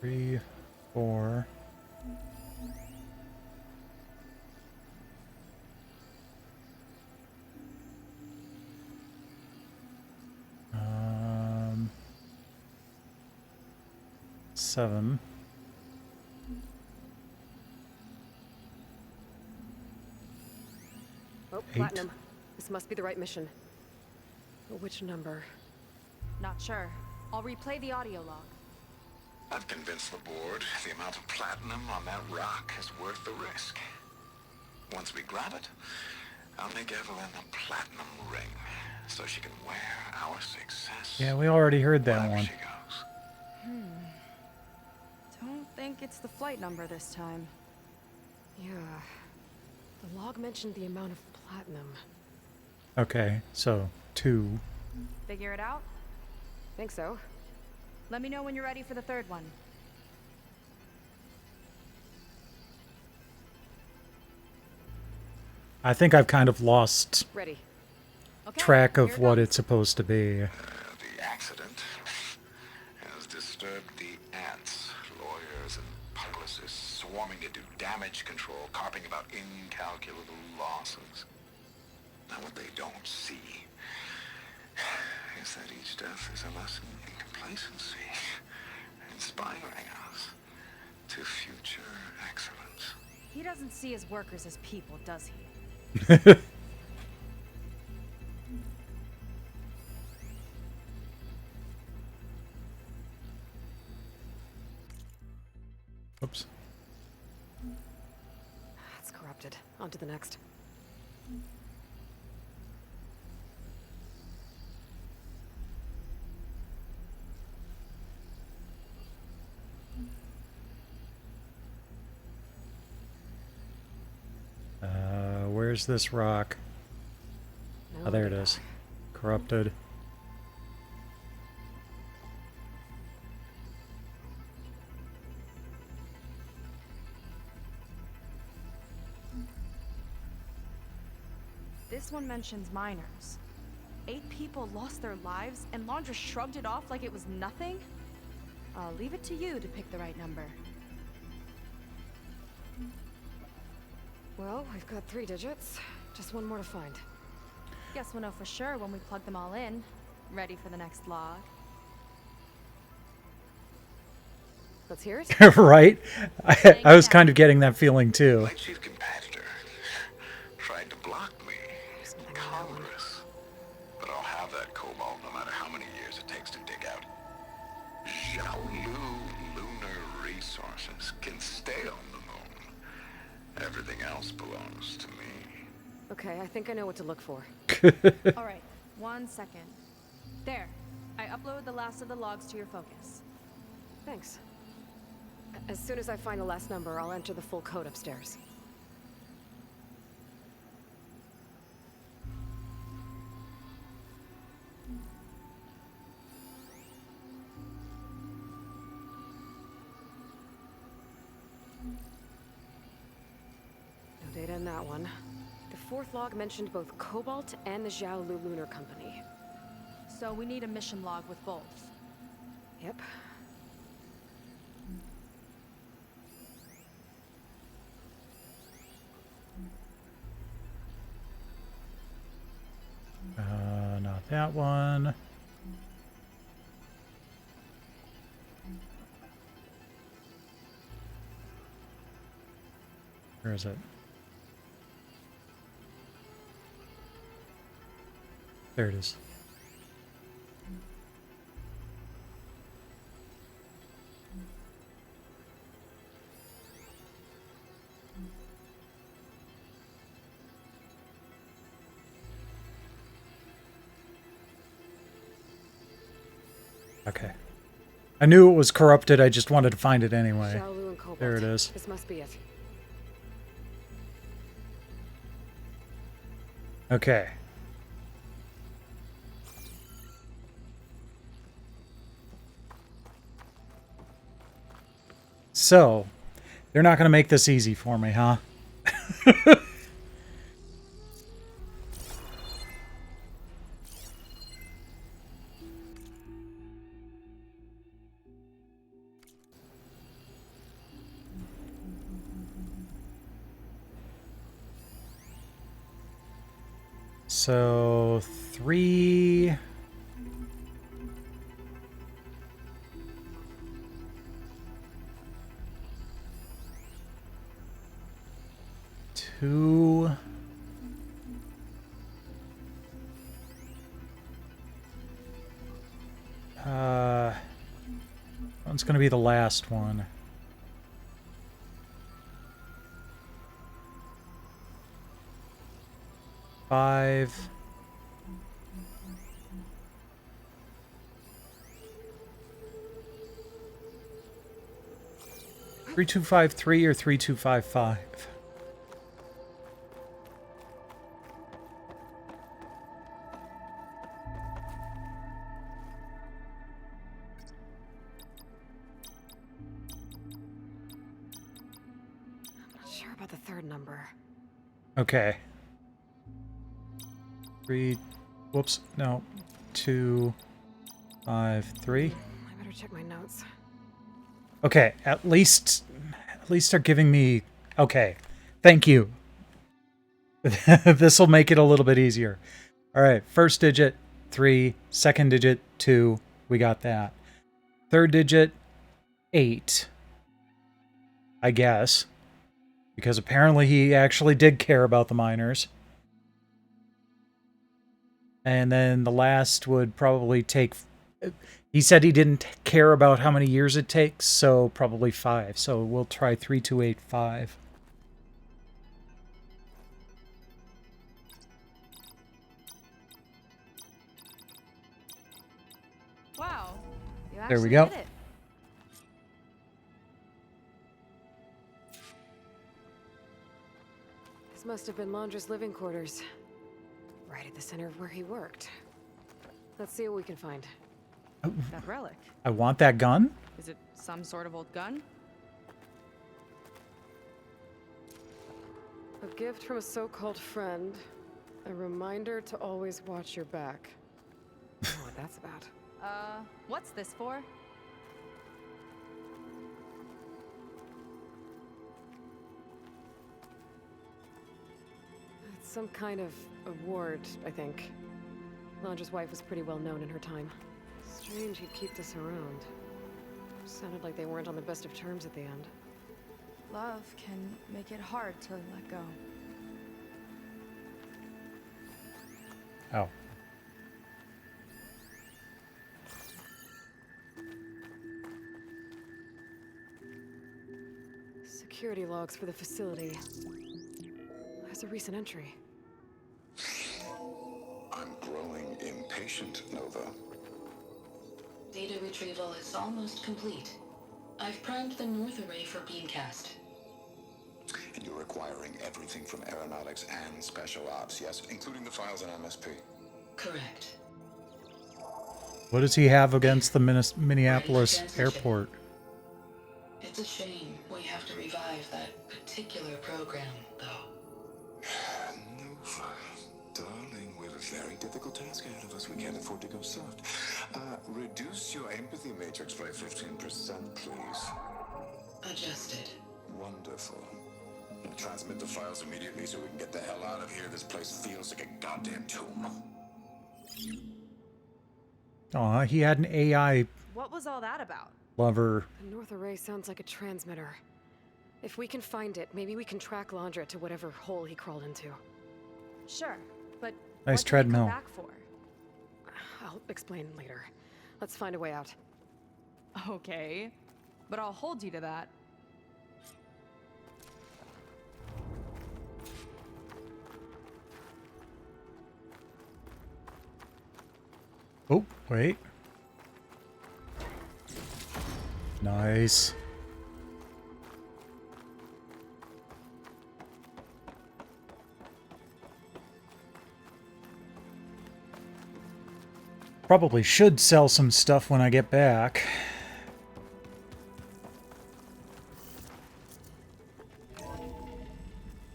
Three, 4. Um, 7. Oh, 8. platinum. This must be the right mission. But which number? Not sure. I'll replay the audio log. I've convinced the board the amount of platinum on that rock is worth the risk. Once we grab it, I'll make Evelyn a platinum ring so she can wear our success. Yeah, we already heard that wherever one. she goes. Don't think it's the flight number this time. Yeah. The log mentioned the amount of platinum. Okay, so 2. Figure it out? Think so. Let me know when you're ready for the third one. I think I've kind of lost Ready. Okay, track here of it what comes. it's supposed to be. The accident has disturbed the ants, lawyers and publicists swarming to do damage control, carping about incalculable losses. Now what they don't see is that each death is a lesson in complacency, inspiring us to future excellence. He doesn't see his workers as people, does he? Oops. It's corrupted. On to the next. Where's this rock? No Oh, there it idea. is. Corrupted. This one mentions miners. 8 people lost their lives, and Lawn just shrugged it off like it was nothing? I'll leave it to you to pick the right number. Well, we've got 3 digits. Just one more to find. Guess we'll know for sure when we plug them all in. Ready for the next log. Let's hear it. Right? I was kind of getting that feeling too. My chief competitor tried to block me in Congress, but I'll have that cobalt no matter how many years it takes to dig out. Xiaolu lunar resources can stay on the moon. Everything else belongs to me. Okay, I think I know what to look for. All right, 1 second. There. I uploaded the last of the logs to your focus. Thanks. As soon as I find the last number, I'll enter the full code upstairs. No data in that one. The 4th log mentioned both Cobalt and the Xiaolu Lunar Company. So we need a mission log with both. Yep. Not that one. Where is it? There it is. Okay. I knew it was corrupted, I just wanted to find it anyway. Xiaolu and Cobalt. There it is. This must be it. Okay. So, they're not going to make this easy for me, huh? So, 3... Two... one's going to be the last one. Five. 3253 or 3255? I'm not sure about the third number. Okay. 3. Whoops. No. 2, 5, 3. I better check my notes. Okay, at least they're giving me... Okay, thank you. This will make it a little bit easier. All right, first digit, 3. Second digit, 2. We got that. Third digit, 8. I guess. Because apparently he actually did care about the miners. And then the last would probably take... He said he didn't care about how many years it takes, so probably 5. So we'll try 3285. Wow. You There we actually go. did it. This must have been Londra's living quarters. Right at the center of where he worked. Let's see what we can find. That relic. I want that gun. Is it some sort of old gun? A gift from a so-called friend. A reminder to always watch your back. I don't know what that's about. What's this for? It's some kind of award, I think. Londra's wife was pretty well known in her time. Strange he'd keep this around. Sounded like they weren't on the best of terms at the end. Love can make it hard to let go. Oh. Security logs for the facility. There's a recent entry. I'm growing impatient, Nova. Data retrieval is almost complete. I've primed the north array for beamcast. And you're acquiring everything from aeronautics and special ops, yes? Including the files in MSP. Correct. What does he have against the Minneapolis airport? It's a shame we have to revive that particular program, though. Nova, darling, we have a very difficult task ahead of us. We can't afford to go soft. Reduce your empathy matrix by 15%, please. Adjusted. Wonderful. Transmit the files immediately so we can get the hell out of here. This place feels like a goddamn tomb. Aw, he had an AI What was all that about? lover. The north array sounds like a transmitter. If we can find it, maybe we can track Londra to whatever hole he crawled into. Sure, but Nice what treadmill. Did he come back for? I'll explain later. Let's find a way out. Okay, but I'll hold you to that. Oh, wait. Nice. Probably should sell some stuff when I get back.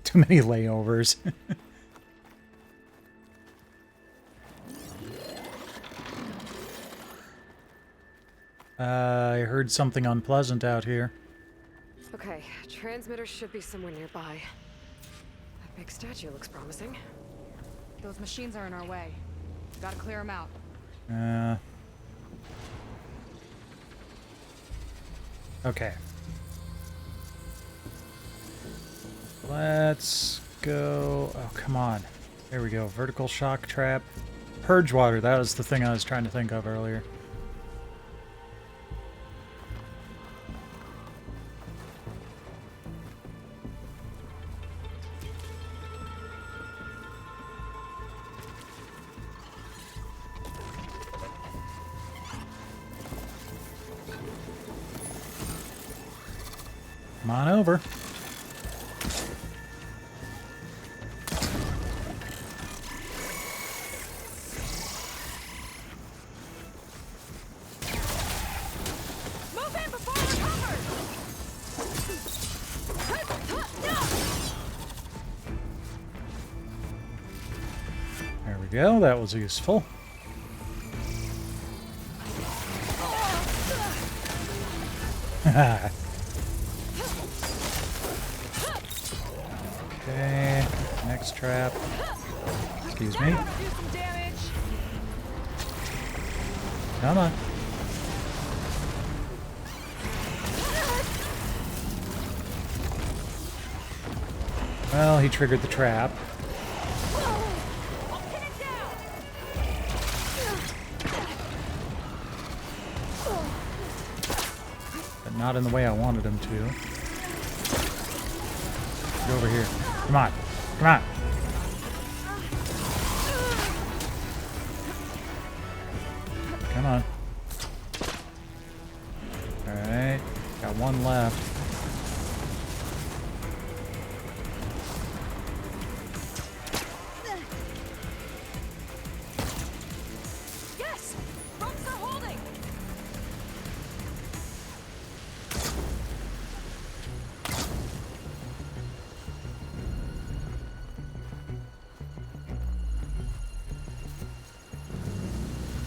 Too many layovers. I heard something unpleasant out here. Okay, transmitter should be somewhere nearby. That big statue looks promising. Those machines are in our way. Gotta clear them out. Okay. Let's go. Oh, come on. There we go. Vertical shock trap. Purge water. That was the thing I was trying to think of earlier. Come on over. Move in before we're covered! There we go. That was useful. Okay. Next trap. Excuse me. Do some damage! Come on. Well, he triggered the trap. I'll pin it down! But not in the way I wanted him to. Get over here. Come on. Come on. Come on. Alright. Got one left. Yes! Ropes are holding!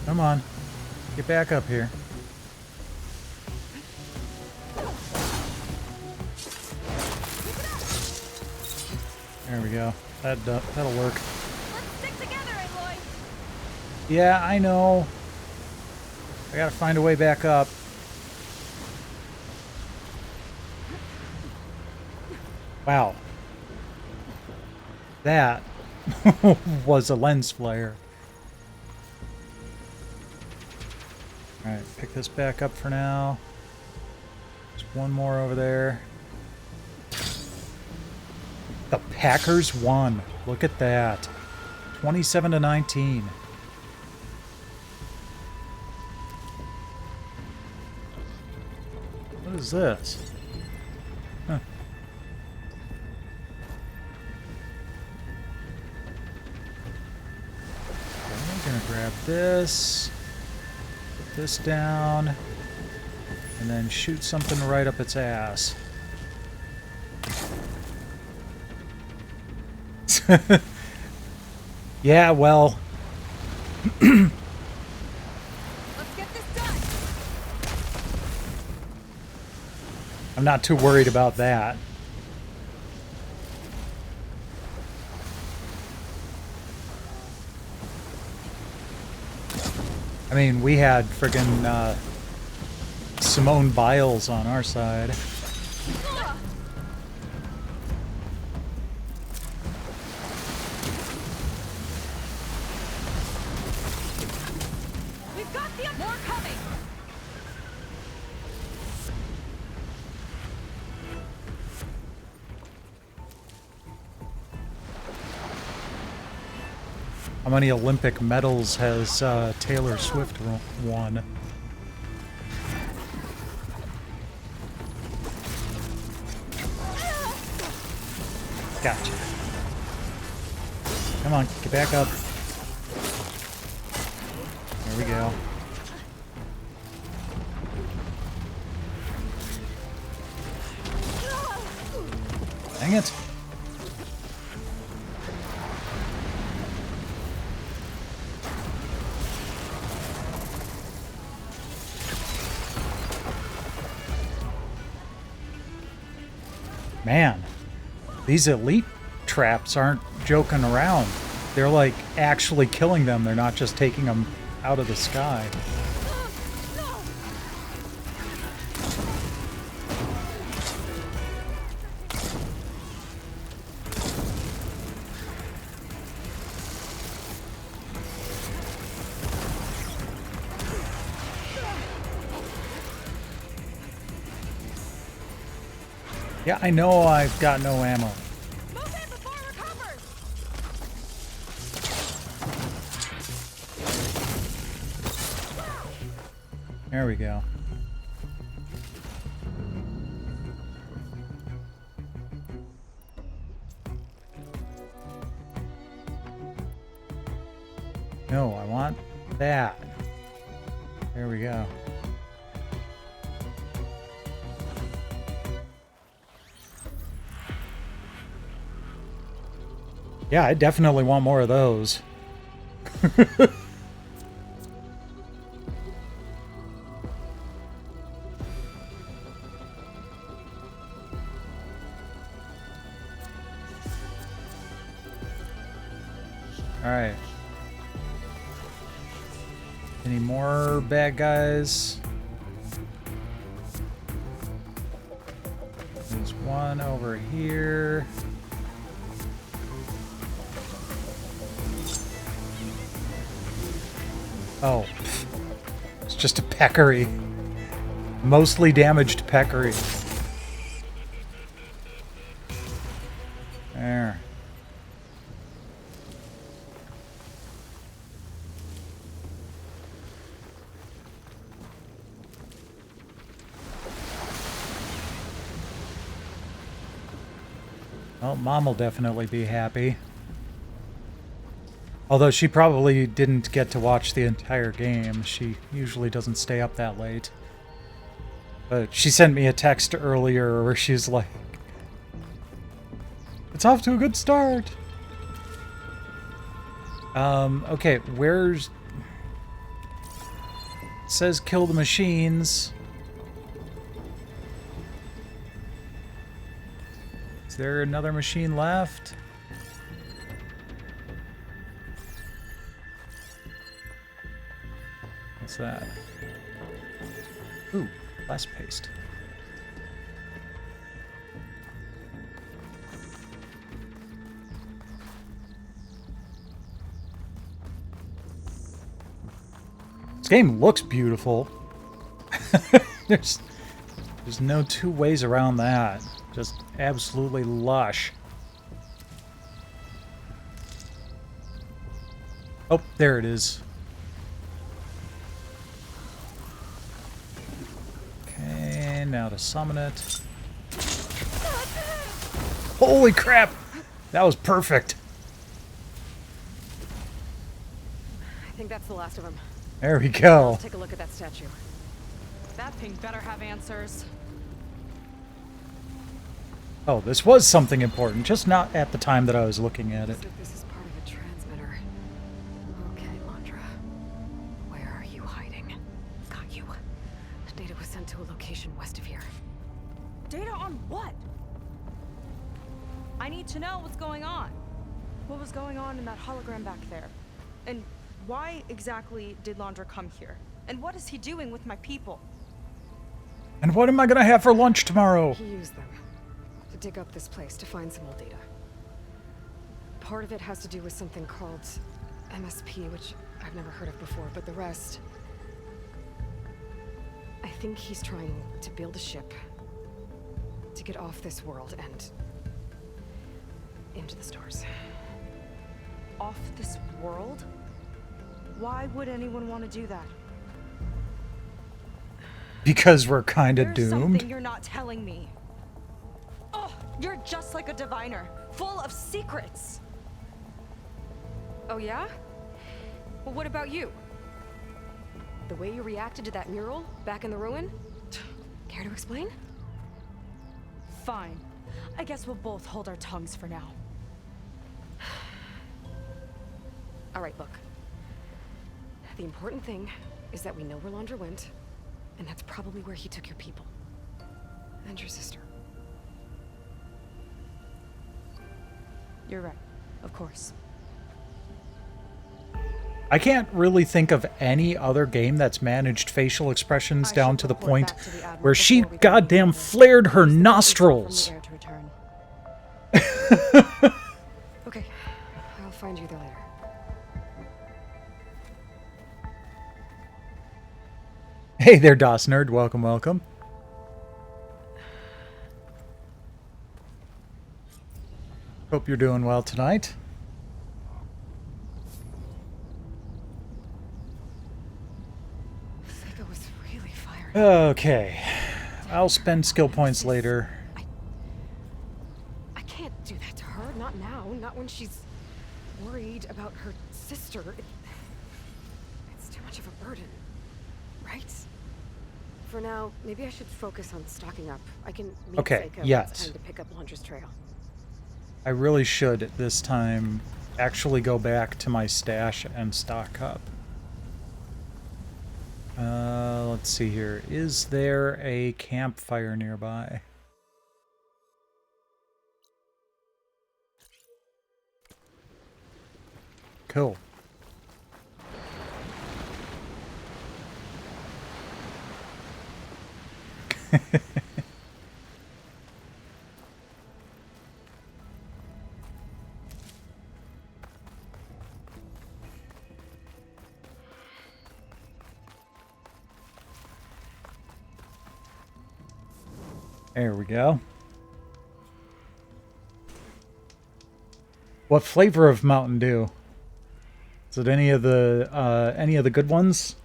Come on. Get back up here. There we go. That'll work. Let's stick together, Aloy! Yeah, I know. I gotta find a way back up. Wow. That was a lens flare. Alright, pick this back up for now. There's one more over there. The Packers won. Look at that. 27-19. What is this? Huh. Okay, I'm gonna grab this. Put this down. And then shoot something right up its ass. Yeah, well. Let's get this done! I'm not too worried about that. I mean, we had friggin' Simone Biles on our side. We've got the more coming! How many Olympic medals has Taylor Swift won? Gotcha. Come on, get back up. There we go. Dang it. Man, these elite traps aren't joking around. They're like actually killing them. They're not just taking them out of the sky. Yeah, I know I've got no ammo. Move in before we're covered! There we go. No, I want that. There we go. Yeah, I definitely want more of those. Alright. Any more bad guys? There's one over here. Oh. It's just a peccary. Mostly damaged peccary. There. Well, Mom will definitely be happy. Although she probably didn't get to watch the entire game. She usually doesn't stay up that late. But she sent me a text earlier where she's like, "It's off to a good start." Okay, where's... It says kill the machines. Is there another machine left? What's that? Ooh, glass paste. This game looks beautiful. There's no two ways around that. Just absolutely lush. Oh, there it is. Okay, now to summon it. Holy crap! That was perfect. I think that's the last of them. There we go. Let's take a look at that statue. That thing better have answers. Oh, this was something important, just not at the time that I was looking at it. Looks like this is part of a transmitter. Okay, Landra. Where are you hiding? Got you. Data was sent to a location west of here. Data on what? I need to know what's going on. What was going on in that hologram back there? And why exactly did Landra come here? And what is he doing with my people? And what am I gonna have for lunch tomorrow? He used them to dig up this place to find some old data. Part of it has to do with something called MSP, which I've never heard of before, but the rest... I think he's trying to build a ship to get off this world and into the stars. Off this world? Why would anyone want to do that? Because we're kinda There's doomed. something you're not telling me. Oh, you're just like a diviner, full of secrets. Oh yeah? Well, what about you? The way you reacted to that mural back in the ruin? Care to explain? Fine. I guess we'll both hold our tongues for now. All right, look. The important thing is that we know where Landra went, and that's probably where he took your people. And your sister. You're right. Of course. I can't really think of any other game that's managed facial expressions down to the point where she goddamn flared her nostrils. Okay, I'll find you there later. Hey there, DOS Nerd. Welcome, welcome. Hope you're doing well tonight. Sega was really fired. Okay. I'll spend skill points later. I can't do that to her. Not now. Not when she's worried about her sister. much of a burden, right? For now, maybe I should focus on stocking up. I can meet Okay, Seiko when yes. it's time to pick up Launcher's trail. I really should at this time actually go back to my stash and stock up. Let's see here. Is there a campfire nearby? Cool. There we go. What flavor of Mountain Dew? Is it any of the good ones?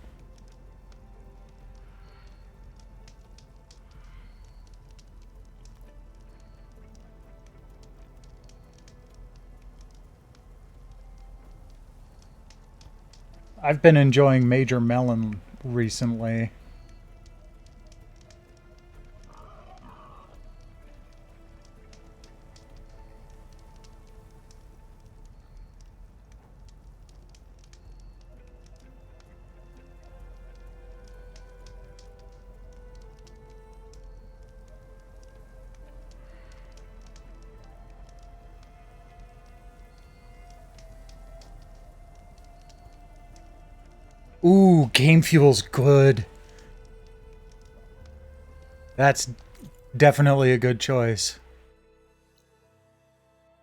I've been enjoying Major Melon recently. Ooh, Game Fuel's good. That's definitely a good choice.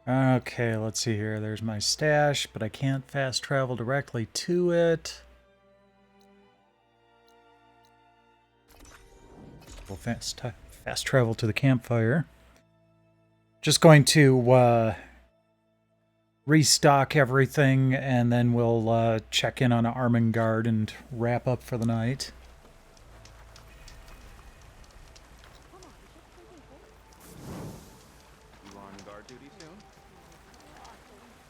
Okay, let's see here. There's my stash, but I can't fast travel directly to it. We'll fast travel to the campfire. Just going to restock everything, and then we'll check in on Armengard and wrap up for the night. You on guard duty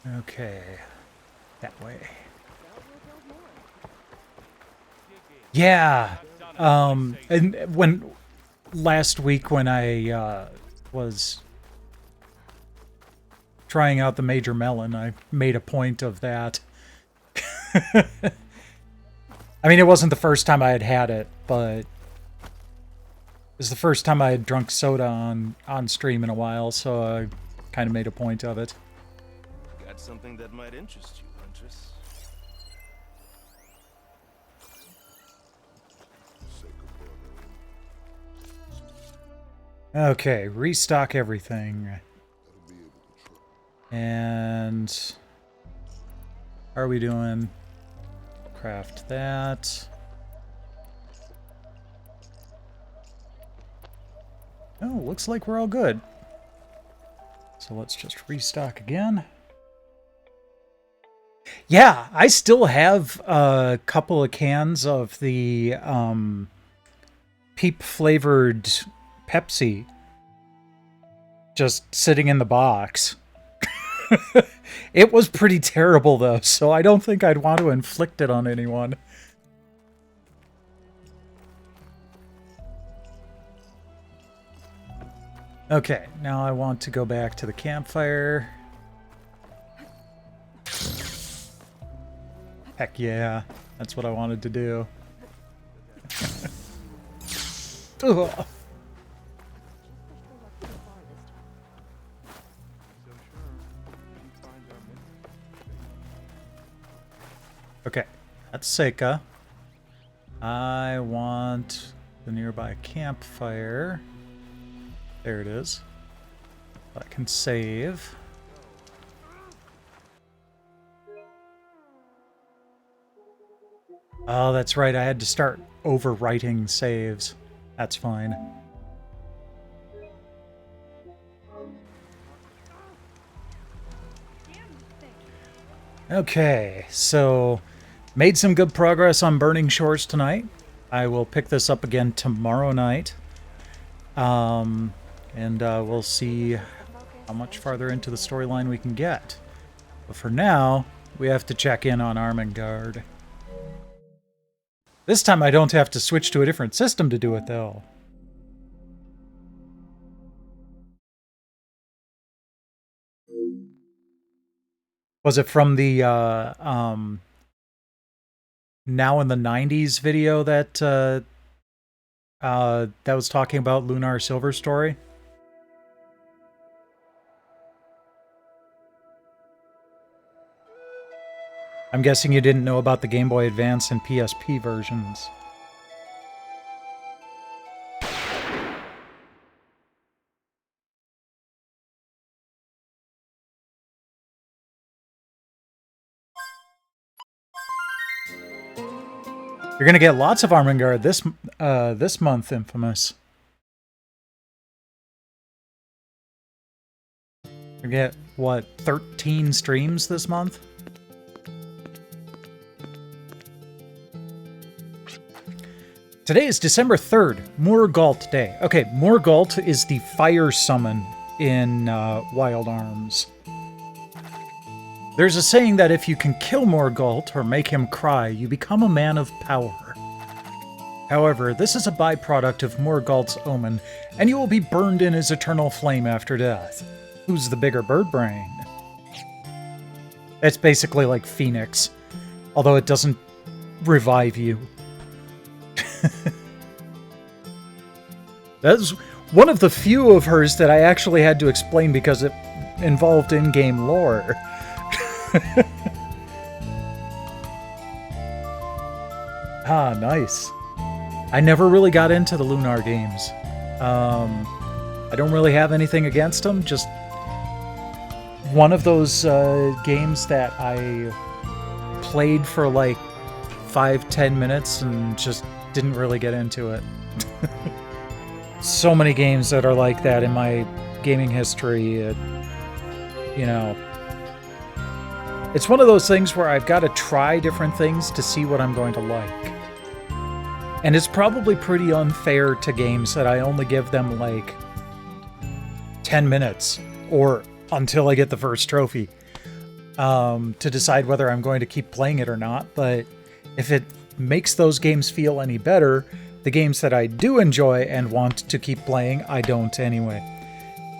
soon? Okay, that way. Yeah, and when last week when I was trying out the Major Melon, I made a point of that. I mean, it wasn't the first time I had had it, but it was the first time I had drunk soda on stream in a while, so I kind of made a point of it. Got something that might interest you, Huntress. Okay, restock everything. And how are we doing? Craft that. Oh, looks like we're all good. So let's just restock again. Yeah, I still have a couple of cans of the peep flavored Pepsi just sitting in the box. It was pretty terrible though, so I don't think I'd want to inflict it on anyone. Okay, now I want to go back to the campfire. Heck yeah, that's what I wanted to do. Ugh. Okay, that's Seika. I want the nearby campfire. There it is. I can save. Oh, that's right. I had to start overwriting saves. That's fine. Okay, so made some good progress on Burning Shores tonight. I will pick this up again tomorrow night. And we'll see how much farther into the storyline we can get. But for now, we have to check in on Armengard. This time I don't have to switch to a different system to do it, though. Was it from the Now in the 90s video that that was talking about Lunar Silver Story? I'm guessing you didn't know about the Game Boy Advance and PSP versions. You're gonna get lots of Armengard this month, Infamous. You get what, 13 streams this month? Today is December 3rd, Morgalt Day. Okay, Morgalt is the fire summon in Wild Arms. There's a saying that if you can kill Morgalt or make him cry, you become a man of power. However, this is a byproduct of Morgalt's omen, and you will be burned in his eternal flame after death. Who's the bigger bird brain? It's basically like Phoenix, although it doesn't revive you. That's one of the few of hers that I actually had to explain because it involved in-game lore. Ah, nice. I never really got into the Lunar games. I don't really have anything against them, just one of those games that I played for like 5-10 minutes and just didn't really get into it. So many games that are like that in my gaming history, you know. It's one of those things where I've got to try different things to see what I'm going to like. And it's probably pretty unfair to games that I only give them like 10 minutes or until I get the first trophy to decide whether I'm going to keep playing it or not. But if it makes those games feel any better, the games that I do enjoy and want to keep playing, I don't anyway,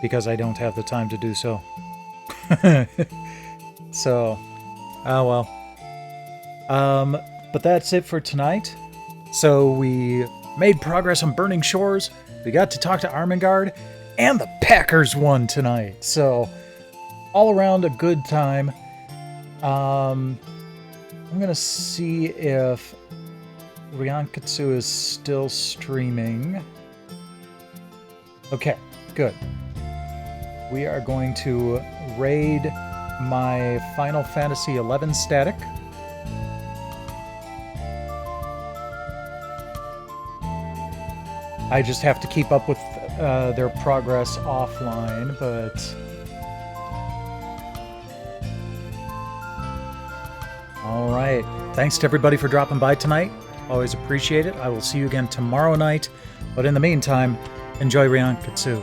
because I don't have the time to do so. So, oh well. But that's it for tonight. So we made progress on Burning Shores, we got to talk to Armengard, and the Packers won tonight. So, all around a good time. I'm gonna see if Ryankatsu is still streaming. Okay, good. We are going to raid my Final Fantasy XI static. I just have to keep up with their progress offline, but all right. Thanks to everybody for dropping by tonight. Always appreciate it. I will see you again tomorrow night. But in the meantime, enjoy Ryankatsu.